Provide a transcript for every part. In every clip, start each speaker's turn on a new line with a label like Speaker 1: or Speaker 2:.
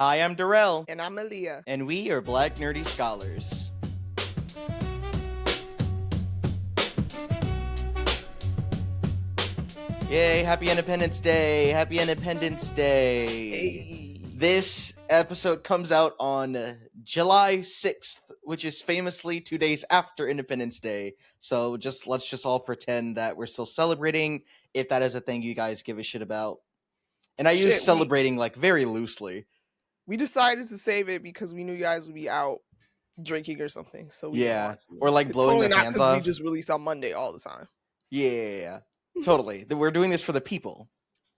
Speaker 1: Hi, I'm Darrell.
Speaker 2: And I'm Elia.
Speaker 1: And we are Black Nerdy Scholars. Yay, happy Independence Day! Happy Independence Day!
Speaker 2: Hey.
Speaker 1: This episode comes out on July 6th, which is famously 2 days after Independence Day. So let's just all pretend that we're still celebrating, if that is a thing you guys give a shit about. And I use celebrating like very loosely.
Speaker 2: We decided to save it because we knew you guys would be out drinking or something. So we didn't want to.
Speaker 1: Or like blowing their hands off.
Speaker 2: We just release on Monday all the time.
Speaker 1: Yeah. Totally. We're doing this for the people.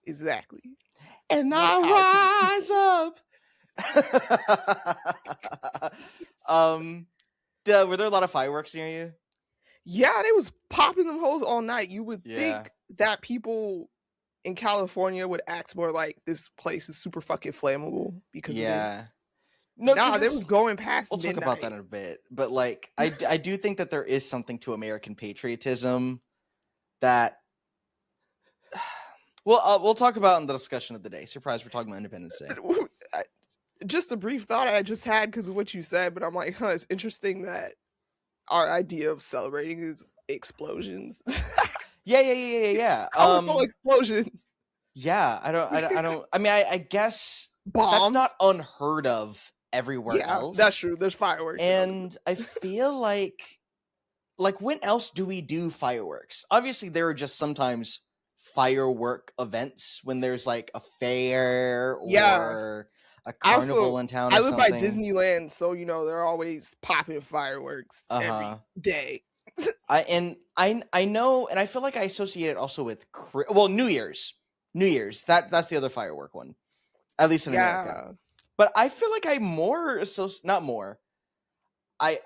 Speaker 2: Exactly.
Speaker 1: And I rise up. Were there a lot of fireworks near you?
Speaker 2: Yeah, they was popping them hoes all night. You would think that people in California would act more like this place is super fucking flammable because
Speaker 1: they
Speaker 2: was going past.
Speaker 1: We'll
Speaker 2: midnight.
Speaker 1: Talk about that in a bit, but like I do think that there is something to American patriotism that. Well, we'll talk about in the discussion of the day. Surprise, we're talking about Independence Day.
Speaker 2: Just a brief thought I just had because of what you said, but I'm like, it's interesting that our idea of celebrating is explosions.
Speaker 1: Yeah.
Speaker 2: Colorful explosions.
Speaker 1: Yeah, I don't. I mean, I guess
Speaker 2: bombs.
Speaker 1: That's not unheard of everywhere else.
Speaker 2: That's true. There's fireworks,
Speaker 1: and I feel like when else do we do fireworks? Obviously, there are just sometimes firework events when there's like a fair or a carnival in town.
Speaker 2: I live by Disneyland, so they're always popping fireworks every day.
Speaker 1: I know, and I feel like I associate it also with New Year's. That's the other firework one, at least in America. But I feel like I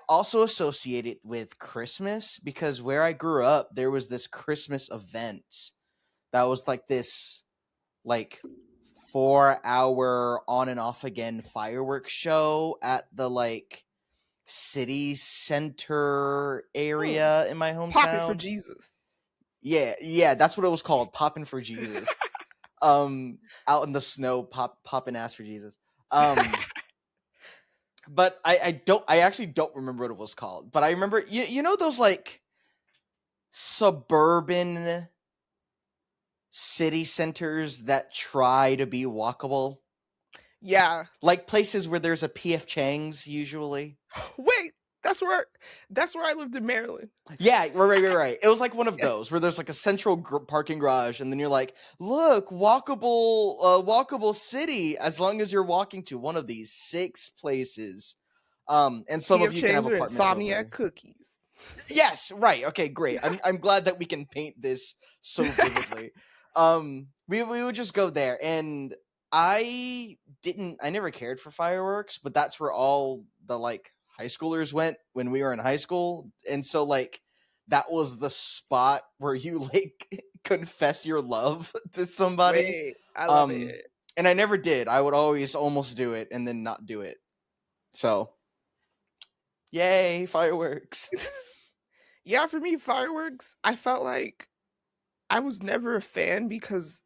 Speaker 1: also associate it with Christmas because where I grew up, there was this Christmas event that was like this 4-hour on and off again fireworks show at the city center area in my hometown.
Speaker 2: Popping for Jesus.
Speaker 1: Yeah, that's what it was called, Popping for Jesus. Out in the snow, popping ass for Jesus. But I actually don't remember what it was called. But I remember you know those suburban city centers that try to be walkable?
Speaker 2: Yeah.
Speaker 1: Like places where there's a P.F. Chang's usually.
Speaker 2: Wait, that's where I lived in Maryland.
Speaker 1: Yeah, right. It was like one of those where there's like a central parking garage, and then you're like, look, walkable city as long as you're walking to one of these 6 places. And some of you can have apartments.
Speaker 2: Insomniac cookies.
Speaker 1: Yes, right. Okay, great. I'm glad that we can paint this so vividly. We would just go there, and I never cared for fireworks, but that's where all the high schoolers went when we were in high school. And so that was the spot where you confess your love to somebody.
Speaker 2: Wait, I love it.
Speaker 1: And I never did. I would always almost do it and then not do it. So yay, fireworks.
Speaker 2: Yeah, for me, fireworks, I felt like I was never a fan because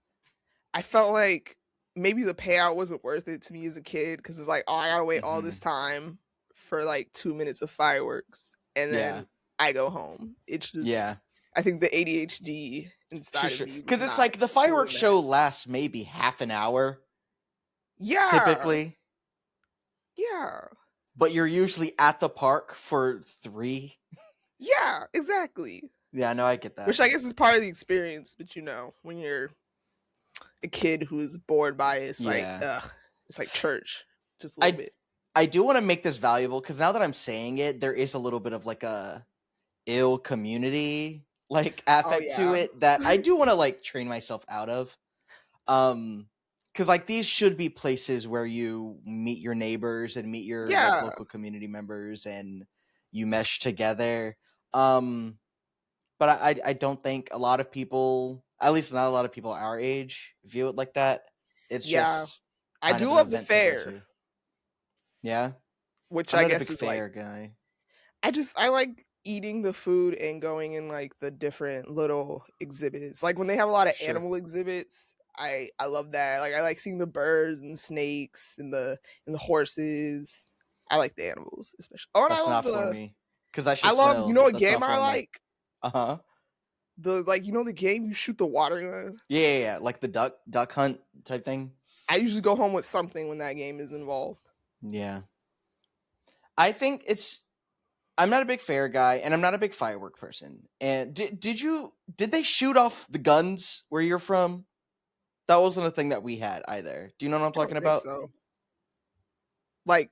Speaker 2: I felt like maybe the payout wasn't worth it to me as a kid because it's like, I gotta wait all this time for 2 minutes of fireworks and then I go home. It's just I think the ADHD inside of me,
Speaker 1: because it's the fireworks show lasts maybe half an hour.
Speaker 2: Yeah,
Speaker 1: typically.
Speaker 2: Yeah,
Speaker 1: but you're usually at the park for 3.
Speaker 2: Yeah, exactly.
Speaker 1: Yeah, no, I get that.
Speaker 2: Which I guess is part of the experience. But when you're a kid who is bored by it, it's it's like church, just a little bit.
Speaker 1: I do want to make this valuable because now that I'm saying it, there is a little bit of a ill community affect to it that I do want to train myself out of. Because these should be places where you meet your neighbors and meet your local community members and you mesh together. But I don't think a lot of people, at least not a lot of people our age, view it like that. It's just
Speaker 2: I do love the fair.
Speaker 1: Yeah,
Speaker 2: which
Speaker 1: I'm
Speaker 2: I guess
Speaker 1: a big
Speaker 2: is
Speaker 1: fair guy.
Speaker 2: I like eating the food and going in the different little exhibits. When they have a lot of animal exhibits, I love that. Like I like seeing the birds and snakes and the horses. I like the animals especially. Oh, and
Speaker 1: That's not for me. Because that's
Speaker 2: I
Speaker 1: just
Speaker 2: love, you
Speaker 1: snow.
Speaker 2: know what
Speaker 1: That's
Speaker 2: game
Speaker 1: not
Speaker 2: I
Speaker 1: for me.
Speaker 2: like?
Speaker 1: Uh-huh.
Speaker 2: The the game you shoot the water gun.
Speaker 1: Yeah. Like the duck hunt type thing.
Speaker 2: I usually go home with something when that game is involved.
Speaker 1: Yeah. I think I'm not a big fair guy, and I'm not a big firework person. And did they shoot off the guns where you're from? That wasn't a thing that we had either. Do you know what I'm
Speaker 2: I
Speaker 1: talking
Speaker 2: don't think
Speaker 1: about?
Speaker 2: so. Like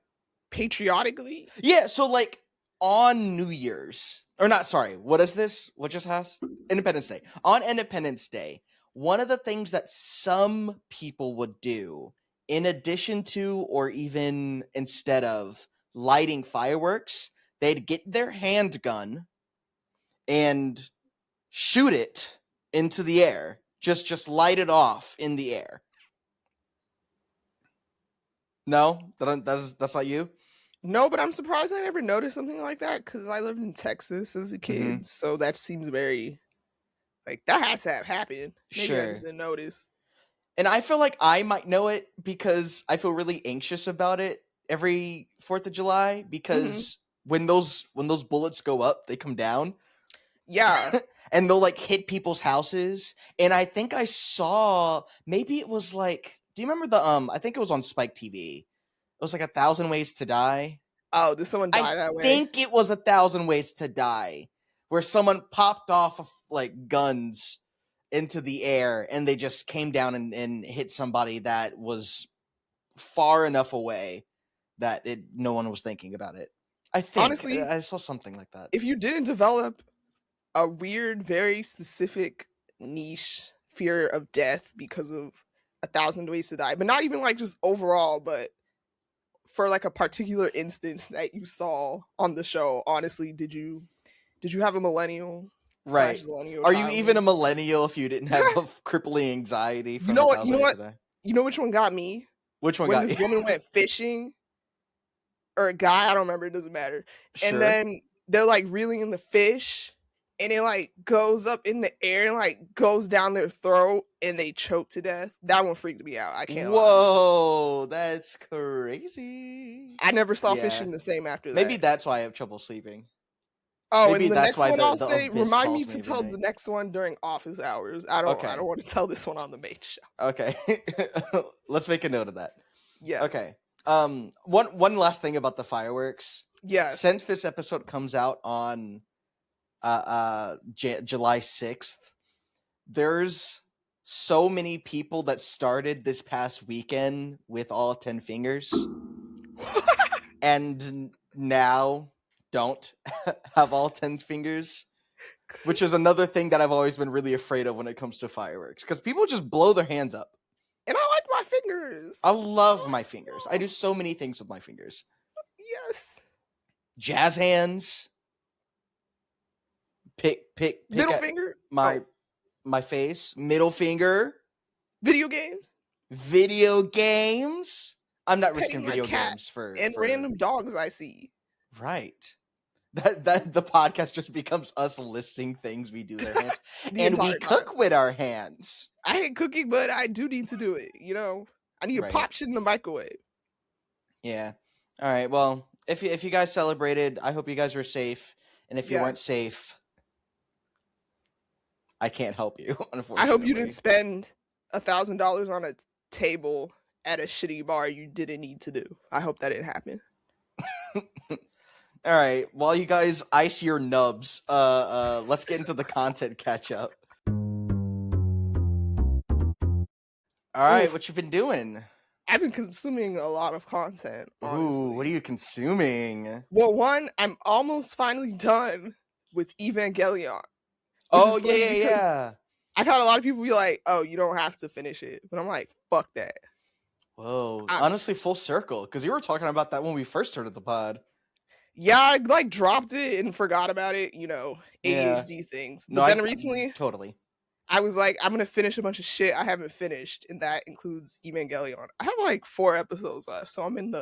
Speaker 2: patriotically?
Speaker 1: Yeah, so like on New Year's, or not, sorry, what is this? What just has? Independence Day. On Independence Day, one of the things that some people would do, in addition to or even instead of lighting fireworks, they'd get their handgun and shoot it into the air. Just light it off in the air. No, that's not you.
Speaker 2: No, but I'm surprised I never noticed something like that because I lived in Texas as a kid, so that seems very like that has to have happened. Maybe I just
Speaker 1: Sure.
Speaker 2: didn't notice.
Speaker 1: And I feel like I might know it because I feel really anxious about it every 4th of July because when those bullets go up, they come down.
Speaker 2: Yeah.
Speaker 1: And they'll like hit people's houses. And I think I saw, maybe it was like, do you remember the I think it was on Spike TV. It was like 1,000 Ways to Die.
Speaker 2: Oh, did someone die that way?
Speaker 1: I think it was 1,000 Ways to Die, where someone popped off of like guns into the air and they just came down and hit somebody that was far enough away that no one was thinking about it. I think
Speaker 2: honestly,
Speaker 1: I saw something like that.
Speaker 2: If you didn't develop a weird, very specific niche fear of death because of 1,000 Ways to Die, but not even like just overall, but for like a particular instance that you saw on the show, honestly, did you have a millennial?
Speaker 1: Right. Are you even a millennial if you didn't have a crippling anxiety from
Speaker 2: you know what?
Speaker 1: 1,000 Ways to Die?
Speaker 2: You know which one got me?
Speaker 1: Which one
Speaker 2: when
Speaker 1: got
Speaker 2: this
Speaker 1: you?
Speaker 2: woman went fishing, or a guy, I don't remember, it doesn't matter.
Speaker 1: Sure.
Speaker 2: And then they're like reeling in the fish, and it like goes up in the air and like goes down their throat, and they choke to death. That one freaked me out. I can't lie.
Speaker 1: Whoa, that's crazy.
Speaker 2: I never saw fishing the same after that.
Speaker 1: Maybe that's why I have trouble sleeping.
Speaker 2: Oh,
Speaker 1: Maybe
Speaker 2: and the
Speaker 1: that's
Speaker 2: next
Speaker 1: why
Speaker 2: one I'll
Speaker 1: the
Speaker 2: say,
Speaker 1: abyss
Speaker 2: remind me
Speaker 1: calls
Speaker 2: to
Speaker 1: me
Speaker 2: tell
Speaker 1: every
Speaker 2: the
Speaker 1: night.
Speaker 2: next one during office hours. I don't want to tell this one on the main show.
Speaker 1: Okay. Let's make a note of that.
Speaker 2: Yeah.
Speaker 1: Okay. One last thing about the fireworks.
Speaker 2: Yeah.
Speaker 1: Since this episode comes out on July 6th, there's so many people that started this past weekend with all 10 fingers and now don't have all 10 fingers, which is another thing that I've always been really afraid of when it comes to fireworks, because people just blow their hands up.
Speaker 2: And I like my fingers.
Speaker 1: I love my fingers. I do so many things with my fingers.
Speaker 2: Yes.
Speaker 1: Jazz hands. Pick
Speaker 2: middle finger.
Speaker 1: My face. Middle finger.
Speaker 2: Video
Speaker 1: games. I'm not risking video games for
Speaker 2: random dogs I see.
Speaker 1: Right. That the podcast just becomes us listing things we do with our hands. And we cook with our hands.
Speaker 2: I hate cooking, but I do need to do it. You know, I need to pop shit in the microwave.
Speaker 1: Yeah. All right. Well, if you guys celebrated, I hope you guys were safe. And if you weren't safe, I can't help you, unfortunately.
Speaker 2: I hope you didn't spend $1,000 on a table at a shitty bar you didn't need to do. I hope that didn't happen.
Speaker 1: All right, while you guys ice your nubs, let's get into the content catch up. All right, what you been doing?
Speaker 2: I've been consuming a lot of content. Honestly.
Speaker 1: Ooh, what are you consuming?
Speaker 2: Well, one, I'm almost finally done with Evangelion.
Speaker 1: Oh, yeah.
Speaker 2: I've had a lot of people be like, oh, you don't have to finish it. But I'm like, fuck that.
Speaker 1: Whoa, honestly, full circle. Because you were talking about that when we first started the pod.
Speaker 2: Yeah, I like dropped it and forgot about it, you know, ADHD things. But then recently,
Speaker 1: totally.
Speaker 2: I was like, I'm going to finish a bunch of shit I haven't finished. And that includes Evangelion. I have like 4 episodes left. So I'm in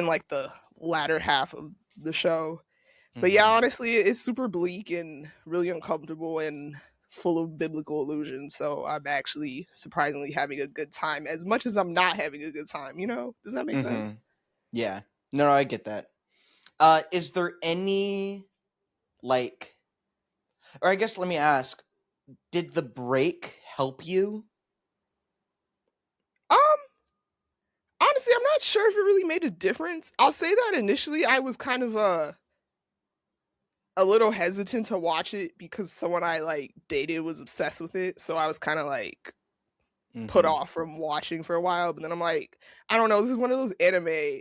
Speaker 2: like the latter half of the show. But yeah, honestly, it's super bleak and really uncomfortable. And full of biblical allusions. So I'm actually surprisingly having a good time, as much as I'm not having a good time. Does that make sense?
Speaker 1: Yeah. No, I get that. Is there any like, or I guess let me ask, did the break help you?
Speaker 2: Um, Honestly, I'm not sure if it really made a difference. I'll say that initially I was kind of a little hesitant to watch it because someone I like dated was obsessed with it, so I was kind of like put off from watching for a while. But then I'm like, I don't know, this is one of those anime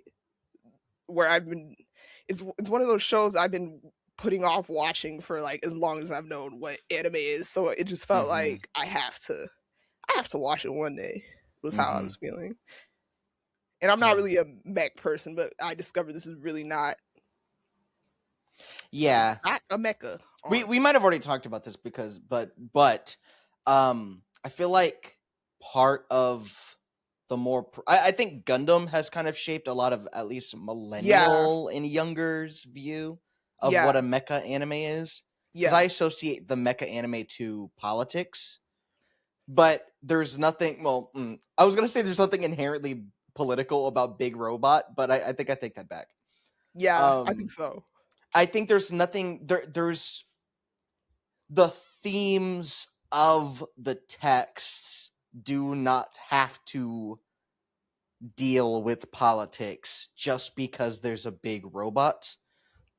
Speaker 2: where it's one of those shows I've been putting off watching for like as long as I've known what anime is. So it just felt like I have to watch it one day. Was how I was feeling. And I'm not really a mech person, but I discovered this is really not.
Speaker 1: Yeah,
Speaker 2: it's not a mecha.
Speaker 1: We might have already talked about this but I feel like part of the more I think Gundam has kind of shaped a lot of at least millennial and younger's view of what a mecha anime is. Because I associate the mecha anime to politics, but there's nothing. Well, I was gonna say there's nothing inherently political about Big Robot, but I think I take that back.
Speaker 2: Yeah, I think so.
Speaker 1: I think there's nothing there's the themes of the texts do not have to deal with politics just because there's a big robot,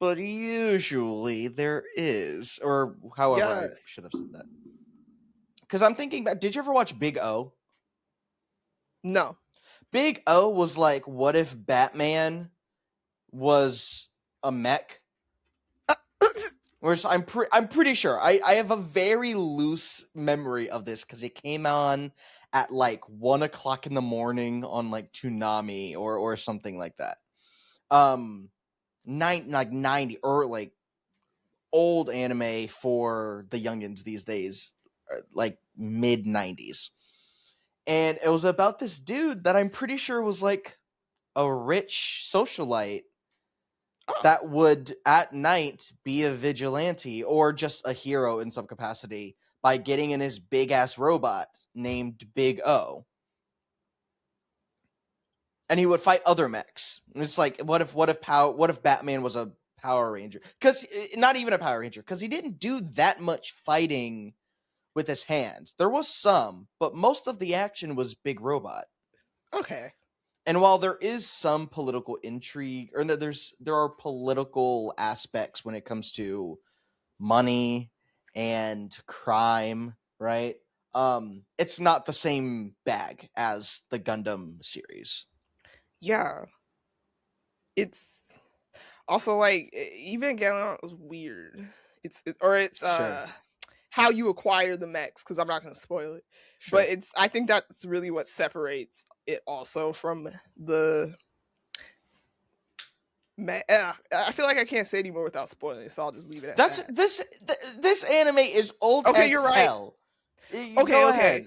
Speaker 1: but usually there is, or however I should have said that. Because I'm thinking about, did you ever watch Big O?
Speaker 2: No.
Speaker 1: Big O was like, what if Batman was a mech? Whereas I'm pretty sure I have a very loose memory of this because it came on at like 1 o'clock in the morning on like Toonami or something like that. 90 or like old anime for the youngins these days, like mid 90s, and it was about this dude that I'm pretty sure was like a rich socialite that would at night be a vigilante or just a hero in some capacity by getting in his big ass robot named Big O. And he would fight other mechs. And it's like, what if Batman was a Power Ranger? Because not even a Power Ranger, because he didn't do that much fighting with his hands. There was some, but most of the action was Big Robot.
Speaker 2: Okay.
Speaker 1: And while there is some political intrigue, or there are political aspects when it comes to money and crime, right? It's not the same bag as the Gundam series.
Speaker 2: Yeah. It's also like Evangelion was weird. It's
Speaker 1: Sure.
Speaker 2: How you acquire the mechs, because I'm not going to spoil it. Sure. But I think that's really what separates it also from the I feel like I can't say anymore without spoiling it, so I'll just leave it at that.
Speaker 1: This anime is old as
Speaker 2: you're right.
Speaker 1: hell.
Speaker 2: Go ahead.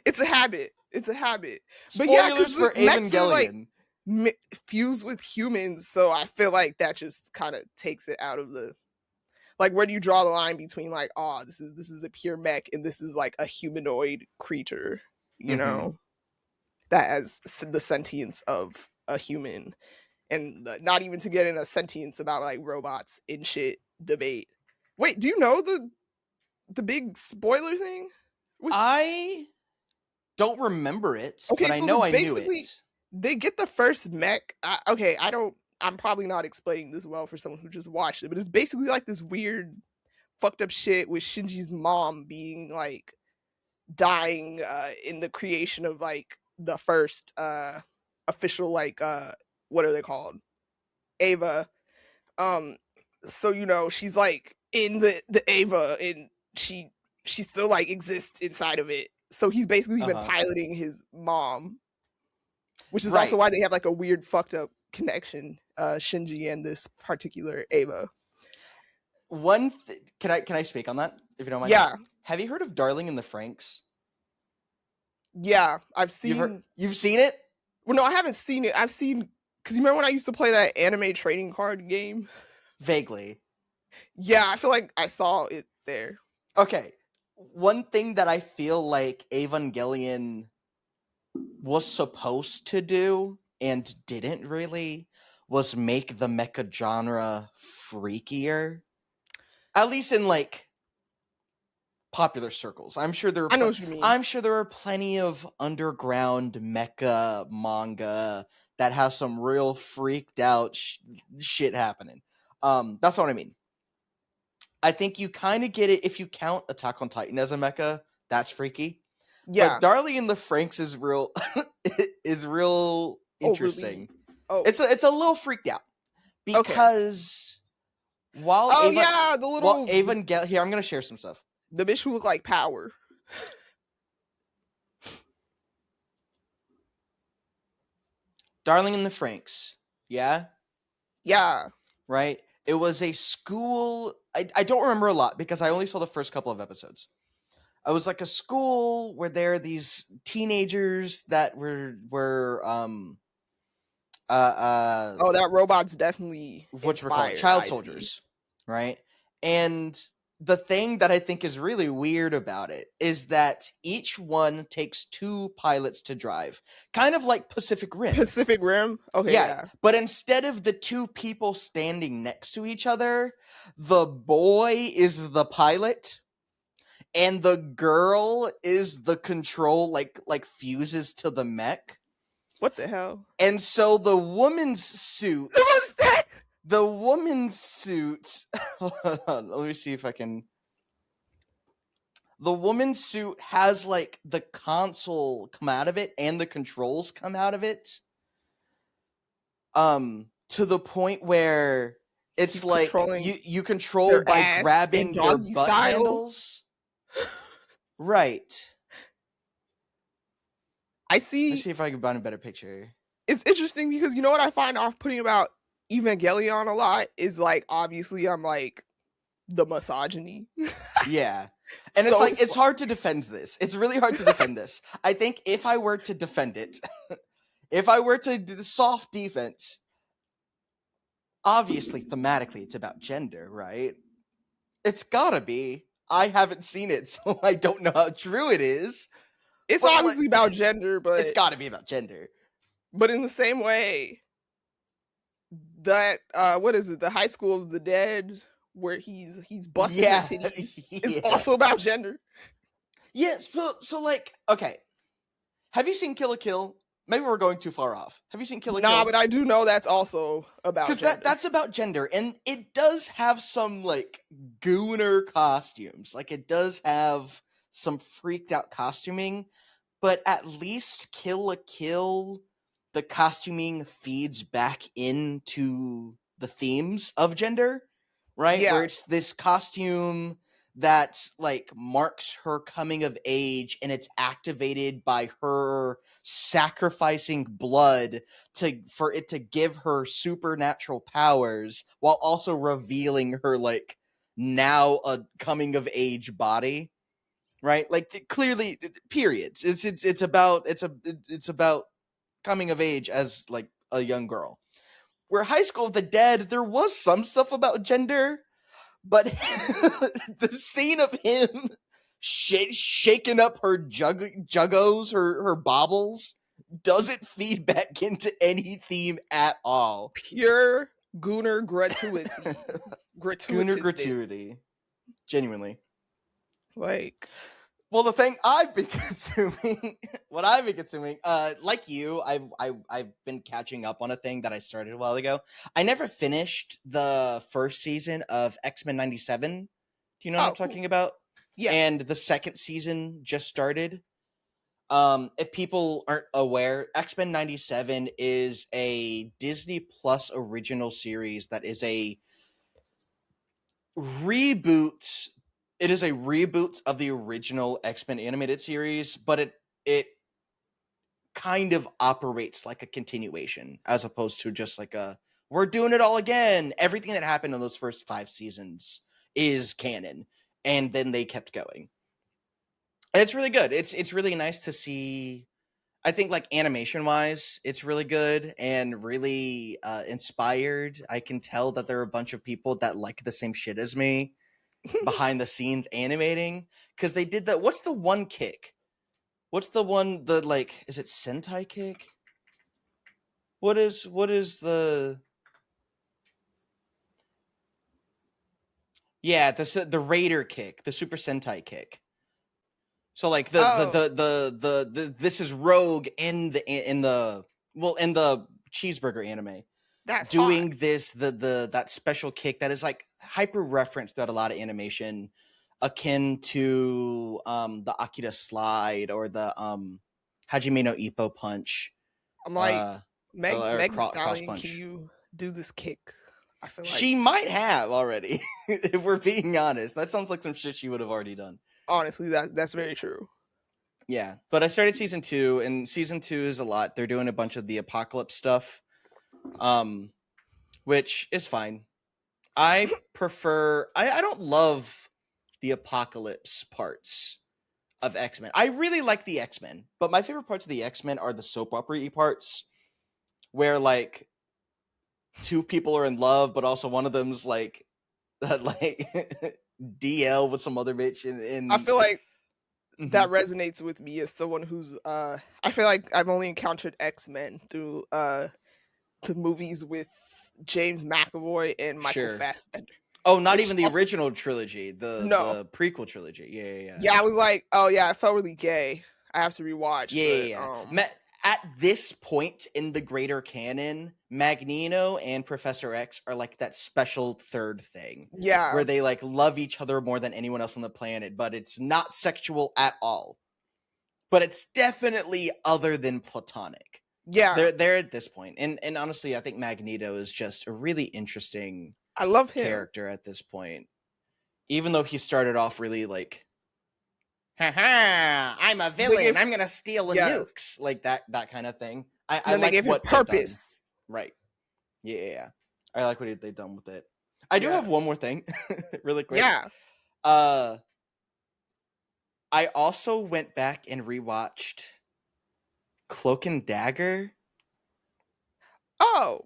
Speaker 2: It's a habit.
Speaker 1: Spoilers for Evangelion.
Speaker 2: Like, fused with humans, so I feel like that just kind of takes it out of the, like, where do you draw the line between like, oh, this is a pure mech and this is like a humanoid creature, you know, that has the sentience of a human, and not even to get in a sentience about like robots and shit debate. Wait, do you know the big spoiler thing?
Speaker 1: I don't remember it,
Speaker 2: okay,
Speaker 1: but
Speaker 2: so
Speaker 1: I know I knew it.
Speaker 2: They get the first mech. I'm probably not explaining this well for someone who just watched it, but it's basically like this weird fucked up shit with Shinji's mom being like dying in the creation of like the first official like what are they called? Ava. So you know, she's like in the Ava, and she still like exists inside of it. So he's basically been piloting his mom, which is also why they have like a weird fucked up connection, Shinji and this particular Ava.
Speaker 1: Can I speak on that, if you don't mind?
Speaker 2: Yeah.
Speaker 1: Have you heard of Darling in the Franxx?
Speaker 2: Yeah, I've seen.
Speaker 1: You've seen it?
Speaker 2: Well, no, I haven't seen it. I've seen, because you remember when I used to play that anime trading card game?
Speaker 1: Vaguely.
Speaker 2: Yeah, I feel like I saw it there.
Speaker 1: Okay, one thing that I feel like Evangelion was supposed to do and didn't really was make the mecha genre freakier. At least in like popular circles. I'm sure there are
Speaker 2: I know what you mean.
Speaker 1: I'm sure there are plenty of underground mecha manga that have some real freaked out shit happening. That's what I mean. I think you kind of get it if you count Attack on Titan as a mecha. That's freaky.
Speaker 2: Yeah.
Speaker 1: But Darrell and the Franxx is real is real interesting.
Speaker 2: Oh.
Speaker 1: It's a little freaked out because while
Speaker 2: yeah, the little
Speaker 1: Evangelion here, I'm gonna share some stuff.
Speaker 2: The bitch who look like Power.
Speaker 1: Darling in the Franxx, yeah?
Speaker 2: Yeah.
Speaker 1: Right? It was a school. I don't remember a lot because I only saw the first couple of episodes. I was like a school where there are these teenagers that were
Speaker 2: that robot's definitely
Speaker 1: what you call it, child soldiers, right? And the thing that I think is really weird about it is that each one takes 2 pilots to drive, kind of like Pacific Rim.
Speaker 2: Pacific Rim? Okay, yeah.
Speaker 1: But instead of the 2 people standing next to each other, the boy is the pilot and the girl is the control, like fuses to the mech.
Speaker 2: What the hell?
Speaker 1: And so the woman's suit...
Speaker 2: What's that?
Speaker 1: The woman's suit... Hold on, let me see if I can... The woman's suit has, like, the console come out of it and the controls come out of it. To the point where it's he's like you control by grabbing their butt handles. Right. Let's see if I can find a better picture.
Speaker 2: It's interesting because you know what I find off-putting about Evangelion a lot is like obviously I'm like the misogyny.
Speaker 1: Yeah. And it's like it's hard to defend this. It's really hard to defend this. I think if I were to defend it, if I were to do the soft defense, obviously thematically it's about gender, right? It's gotta be. I haven't seen it, so I don't know how true it is.
Speaker 2: It's obviously about gender, but
Speaker 1: it's gotta be about gender.
Speaker 2: But in the same way that what is it, the High School of the Dead, where he's busting her titties, is also about gender.
Speaker 1: Yes, so like, okay. Have you seen Kill la Kill? Maybe we're going too far off. Have you seen Kill la Kill?
Speaker 2: Nah, but I do know that's also about gender.
Speaker 1: Because that's about gender, and it does have some, like, Gooner costumes. Like, it does have some freaked out costuming, but at least Kill la Kill, the costuming feeds back into the themes of gender, right?
Speaker 2: Yeah.
Speaker 1: Where it's this costume that like marks her coming of age, and it's activated by her sacrificing blood for it to give her supernatural powers, while also revealing her like now a coming of age body, right? Like clearly, periods. It's about coming of age as like a young girl. Where High School of the Dead, there was some stuff about gender. But the scene of him shaking up her juggos, her baubles, doesn't feed back into any theme at all.
Speaker 2: Pure Gooner gratuity.
Speaker 1: Gooner gratuity. Genuinely.
Speaker 2: Like...
Speaker 1: Well, the thing I've been consuming, like you, I've been catching up on a thing that I started a while ago. I never finished the first season of X-Men 97. Do you know what I'm talking about?
Speaker 2: Yeah.
Speaker 1: And the second season just started. If people aren't aware, X-Men 97 is a Disney Plus original series that is a reboot. It is a reboot of the original X-Men animated series, but it kind of operates like a continuation as opposed to just like we're doing it all again. Everything that happened in those first 5 seasons is canon, and then they kept going. And it's really good. It's really nice to see. I think like animation wise, it's really good and really inspired. I can tell that there are a bunch of people that like the same shit as me. behind the scenes animating, because they did that. What's the one kick? What's the one, the like, is it Sentai kick? What is the... Yeah, the Raider kick, the Super Sentai kick. So like the this is Rogue in the cheeseburger anime.
Speaker 2: That's
Speaker 1: Doing
Speaker 2: hot.
Speaker 1: this that special kick that is like hyper referenced throughout a lot of animation, akin to the Akira slide or the Hajime no Ippo punch,
Speaker 2: I'm like,
Speaker 1: or
Speaker 2: Meg Thee
Speaker 1: cross
Speaker 2: Stallion, can
Speaker 1: punch.
Speaker 2: you do this kick? I feel like
Speaker 1: She might have already, if we're being honest. That sounds like some shit she would have already done.
Speaker 2: honestly, that's very true.
Speaker 1: Yeah, but I started season 2, and season 2 is a lot. They're doing a bunch of the apocalypse stuff, which is fine. I prefer... I don't love the apocalypse parts of X-Men. I really like the X-Men, but my favorite parts of the X-Men are the soap opera-y parts, where like two people are in love, but also one of them's like DL with some other bitch.
Speaker 2: I feel like that resonates with me as someone who's I feel like I've only encountered X-Men through the movies with James McAvoy and Michael Fassbender.
Speaker 1: Oh, not even the original trilogy, the prequel trilogy. Yeah.
Speaker 2: Yeah, I was like, oh yeah, I felt really gay. I have to rewatch.
Speaker 1: Yeah. At this point in the greater canon, Magneto and Professor X are like that special third thing.
Speaker 2: Yeah.
Speaker 1: Where they like love each other more than anyone else on the planet, but it's not sexual at all. But it's definitely other than platonic.
Speaker 2: Yeah.
Speaker 1: They're at this point. And honestly, I think Magneto is just a really interesting character at this point. Even though he started off really like, haha, I'm a villain, I'm gonna steal nukes, like that kind of thing. I like what purpose. Right. Yeah. I like what they've done with it. I do have one more thing, really quick.
Speaker 2: Yeah.
Speaker 1: I also went back and rewatched Cloak and Dagger.
Speaker 2: Oh.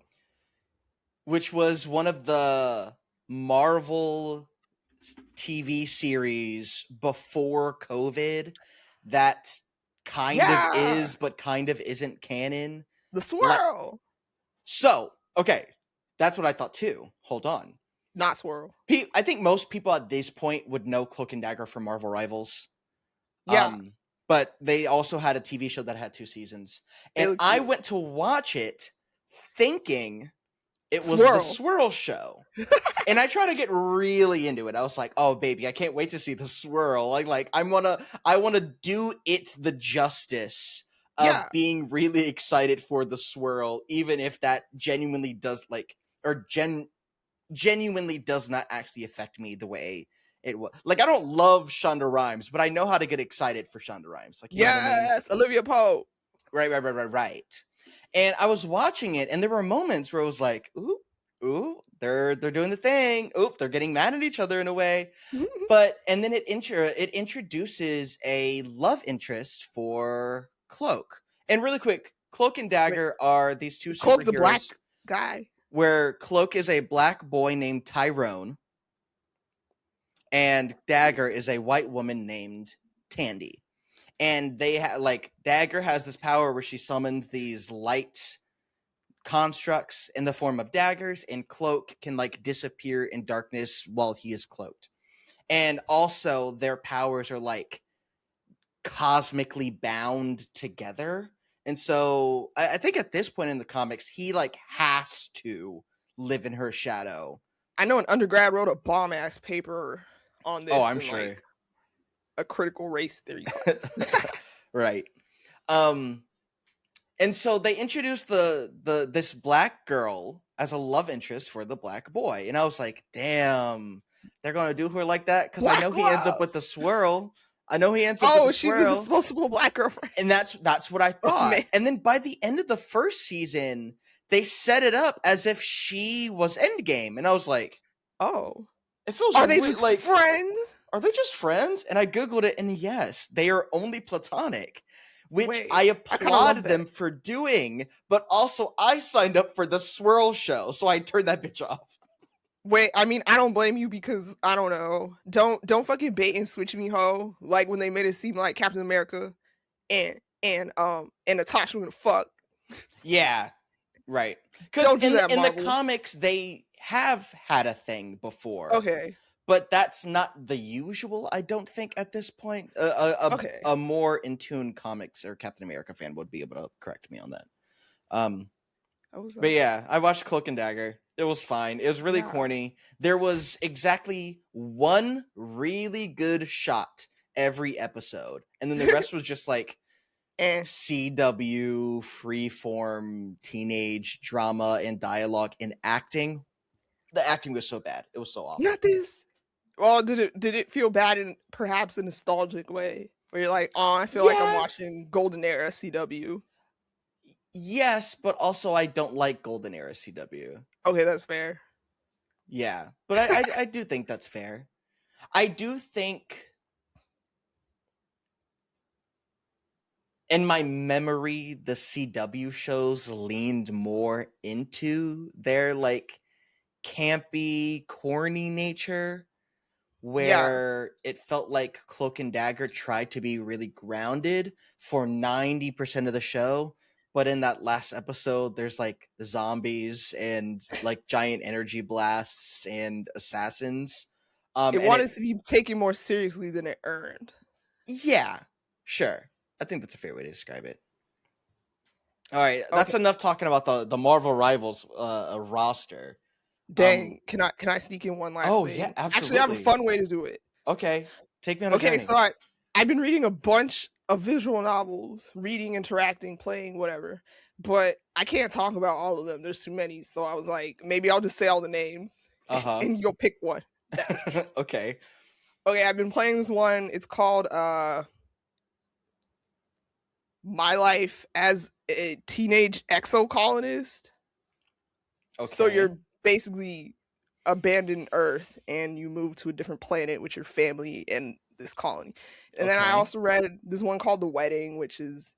Speaker 1: Which was one of the Marvel TV series before COVID that kind of is, but kind of isn't canon.
Speaker 2: The swirl.
Speaker 1: So, okay. That's what I thought too. Hold on.
Speaker 2: Not swirl.
Speaker 1: I think most people at this point would know Cloak and Dagger from Marvel Rivals.
Speaker 2: Yeah.
Speaker 1: But they also had a TV show that had 2 seasons. And I went to watch it thinking it was the Swirl show. And I tried to get really into it. I was like, oh baby, I can't wait to see the Swirl. I want to do it the justice of being really excited for the Swirl, even if that genuinely does genuinely does not actually affect me the way it was. Like, I don't love Shonda Rhimes, but I know how to get excited for Shonda Rhimes. Like, you know what I mean?
Speaker 2: Olivia Pope.
Speaker 1: Right. And I was watching it, and there were moments where I was like, ooh, they're doing the thing. Oop, they're getting mad at each other in a way. And then it introduces a love interest for Cloak. And really quick, Cloak and Dagger are these two superheroes.
Speaker 2: Cloak, the black guy.
Speaker 1: Where Cloak is a black boy named Tyrone, and Dagger is a white woman named Tandy. And they Dagger has this power where she summons these light constructs in the form of daggers, and Cloak can disappear in darkness while he is cloaked. And also their powers are cosmically bound together. And so I think at this point in the comics, he has to live in her shadow.
Speaker 2: I know an undergrad wrote a bomb ass paper on this.
Speaker 1: Oh, I'm sure.
Speaker 2: A critical race theory.
Speaker 1: Right. And so they introduced this black girl as a love interest for the black boy. And I was like, damn, they're going to do her like that? Because I know he ends up with the Swirl.
Speaker 2: She's the disposable black girlfriend.
Speaker 1: And that's what I thought. Oh, and then by the end of the first season, they set it up as if she was Endgame. And I was like,
Speaker 2: oh.
Speaker 1: It feels
Speaker 2: Are they just friends?
Speaker 1: Are they just friends? And I Googled it, and yes, they are only platonic. Which I applaud them for doing, but also I signed up for the Swirl show, so I turned that bitch off.
Speaker 2: Wait, I mean, I don't blame you because I don't know. Don't fucking bait and switch me, ho. Like when they made it seem like Captain America and Natasha would fuck.
Speaker 1: Yeah, right. Because
Speaker 2: Don't do that,
Speaker 1: in the
Speaker 2: Marvel.
Speaker 1: comics, they have had a thing before.
Speaker 2: Okay.
Speaker 1: But that's not the usual, I don't think, at this point.
Speaker 2: Okay.
Speaker 1: A more in tune comics or Captain America fan would be able to correct me on that. But yeah, I watched Cloak and Dagger. It was fine. It was really corny. There was exactly one really good shot every episode, and then the rest was just like CW freeform teenage drama and dialogue and acting. The acting was so bad. It was so awful.
Speaker 2: Not this. Well, did it feel bad in perhaps a nostalgic way? Where you're like, oh, I feel like I'm watching Golden Era CW.
Speaker 1: Yes, but also I don't like Golden Era CW.
Speaker 2: Okay, that's fair.
Speaker 1: Yeah, but I do think that's fair. I do think, in my memory, the CW shows leaned more into their like campy, corny nature, where it felt like Cloak and Dagger tried to be really grounded for 90% of the show. But in that last episode, there's like zombies and like giant energy blasts and assassins.
Speaker 2: It wanted to be taken more seriously than it earned.
Speaker 1: Yeah, sure. I think that's a fair way to describe it. All right, that's enough talking about the Marvel Rivals roster.
Speaker 2: Dang, can I sneak in one last thing?
Speaker 1: Oh yeah, absolutely.
Speaker 2: Actually, I have a fun way to do it.
Speaker 1: Okay, take me on a journey.
Speaker 2: So I've been reading a bunch of visual novels, reading, interacting, playing, whatever. But I can't talk about all of them. There's too many. So I was like, maybe I'll just say all the names, and you'll pick one.
Speaker 1: Okay.
Speaker 2: Okay, I've been playing this one. It's called My Life as a Teenage Exocolonist. Okay. So you're basically abandoned Earth and you move to a different planet with your family and this colony. And then I also read this one called The Wedding, which is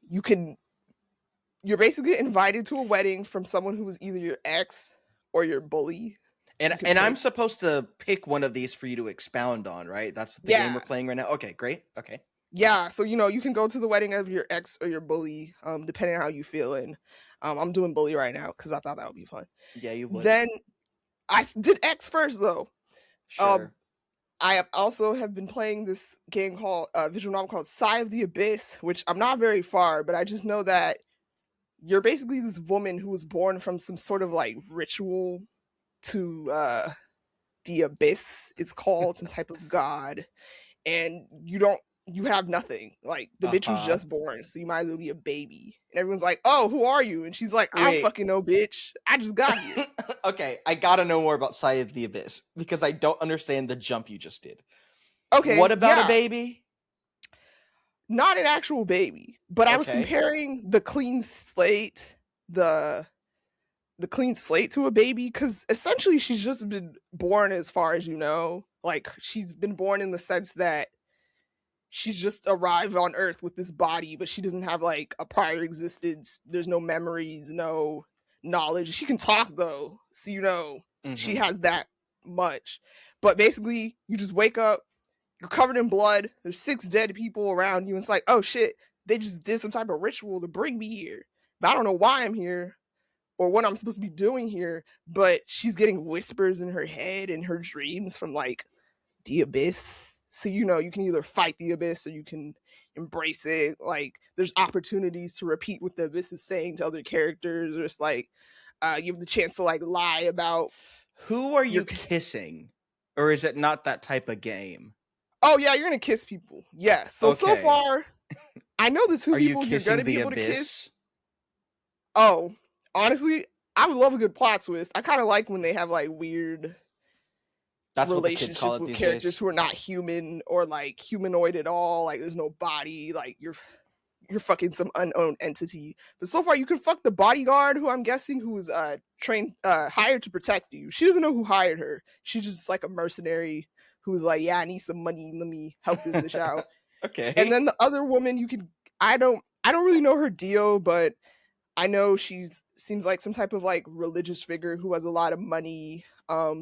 Speaker 2: you're basically invited to a wedding from someone who is either your ex or your bully.
Speaker 1: And I'm supposed to pick one of these for you to expound on, right? That's the game we're playing right now. Okay, great. Okay.
Speaker 2: Yeah, so you can go to the wedding of your ex or your bully, depending on how you feel. And I'm doing bully right now because I thought that would be fun.
Speaker 1: Yeah, you would.
Speaker 2: Then I did X first though.
Speaker 1: Sure.
Speaker 2: I have been playing this game called visual novel called Sigh of the Abyss, which I'm not very far, but I just know that you're basically this woman who was born from some sort of like ritual to the abyss. It's called some type of god, and you have nothing. Like the bitch was just born, so you might as well be a baby. And everyone's like, "Oh, who are you?" And she's like, "I don't fucking know, bitch. I just got here."
Speaker 1: Okay, I gotta know more about Sigh of the Abyss because I don't understand the jump you just did.
Speaker 2: Okay,
Speaker 1: what about a baby?
Speaker 2: Not an actual baby, but I was comparing the clean slate, the clean slate to a baby, because essentially she's just been born, as far as you know. Like she's been born in the sense that she's just arrived on Earth with this body, but she doesn't have like a prior existence. There's no memories, no knowledge. She can talk though, so she has that much. But basically, you just wake up, you're covered in blood. There's 6 dead people around you. And it's like, oh shit, they just did some type of ritual to bring me here. But I don't know why I'm here or what I'm supposed to be doing here. But she's getting whispers in her head and her dreams from like the abyss. So, you can either fight the abyss or you can embrace it. Like there's opportunities to repeat what the abyss is saying to other characters. Or it's like you have the chance to like lie about.
Speaker 1: Who are you kissing? Or is it not that type of game?
Speaker 2: Oh yeah, you're gonna kiss people. Yeah. So far, I know the 2 people you're gonna be able to kiss. Oh, honestly, I would love a good plot twist. I kind of like when they have like weird relationships with characters who are not human or like humanoid at all. Like there's no body. Like you're fucking some unknown entity. But so far, you can fuck the bodyguard, who I'm guessing who is trained, hired to protect you. She doesn't know who hired her. She's just like a mercenary who's like, yeah, I need some money. Let me help this bitch out.
Speaker 1: Okay.
Speaker 2: And then the other woman, I don't really know her deal, but I know seems like some type of like religious figure who has a lot of money.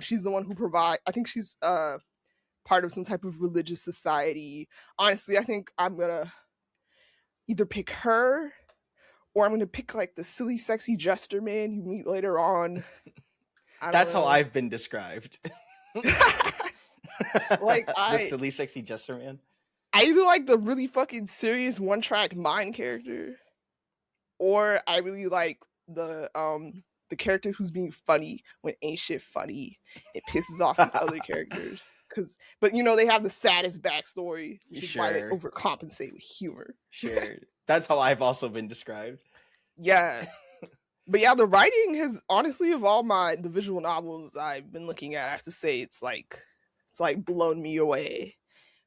Speaker 2: She's the one who I think she's part of some type of religious society. Honestly, I think I'm gonna either pick her or I'm gonna pick like the silly, sexy jester man you meet later on.
Speaker 1: That's how I've been described.
Speaker 2: Like
Speaker 1: the silly, sexy jester man.
Speaker 2: I either like the really fucking serious one-track mind character, or I really like the character who's being funny when ain't shit funny. It pisses off the other characters. But you know, they have the saddest backstory, which is why they overcompensate with humor.
Speaker 1: Sure. That's how I've also been described.
Speaker 2: Yes. But yeah, the writing has honestly, of all the visual novels I've been looking at, I have to say it's like blown me away.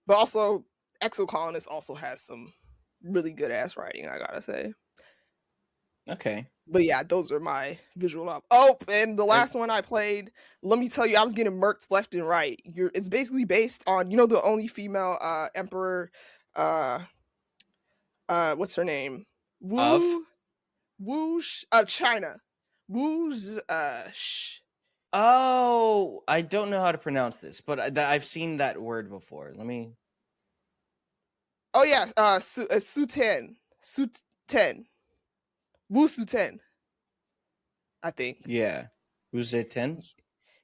Speaker 2: But also Exocolonist also has some really good ass writing, I gotta say.
Speaker 1: Okay.
Speaker 2: But yeah, those are my visual novels. Oh, and the last one I played, let me tell you, I was getting murked left and right. It's basically based on, you know, the only female emperor, what's her name? China.
Speaker 1: Oh, I don't know how to pronounce this, but I've seen that word before. Let me.
Speaker 2: Oh yeah, Suten. Wu Suten. I think.
Speaker 1: Yeah. Who's it 10?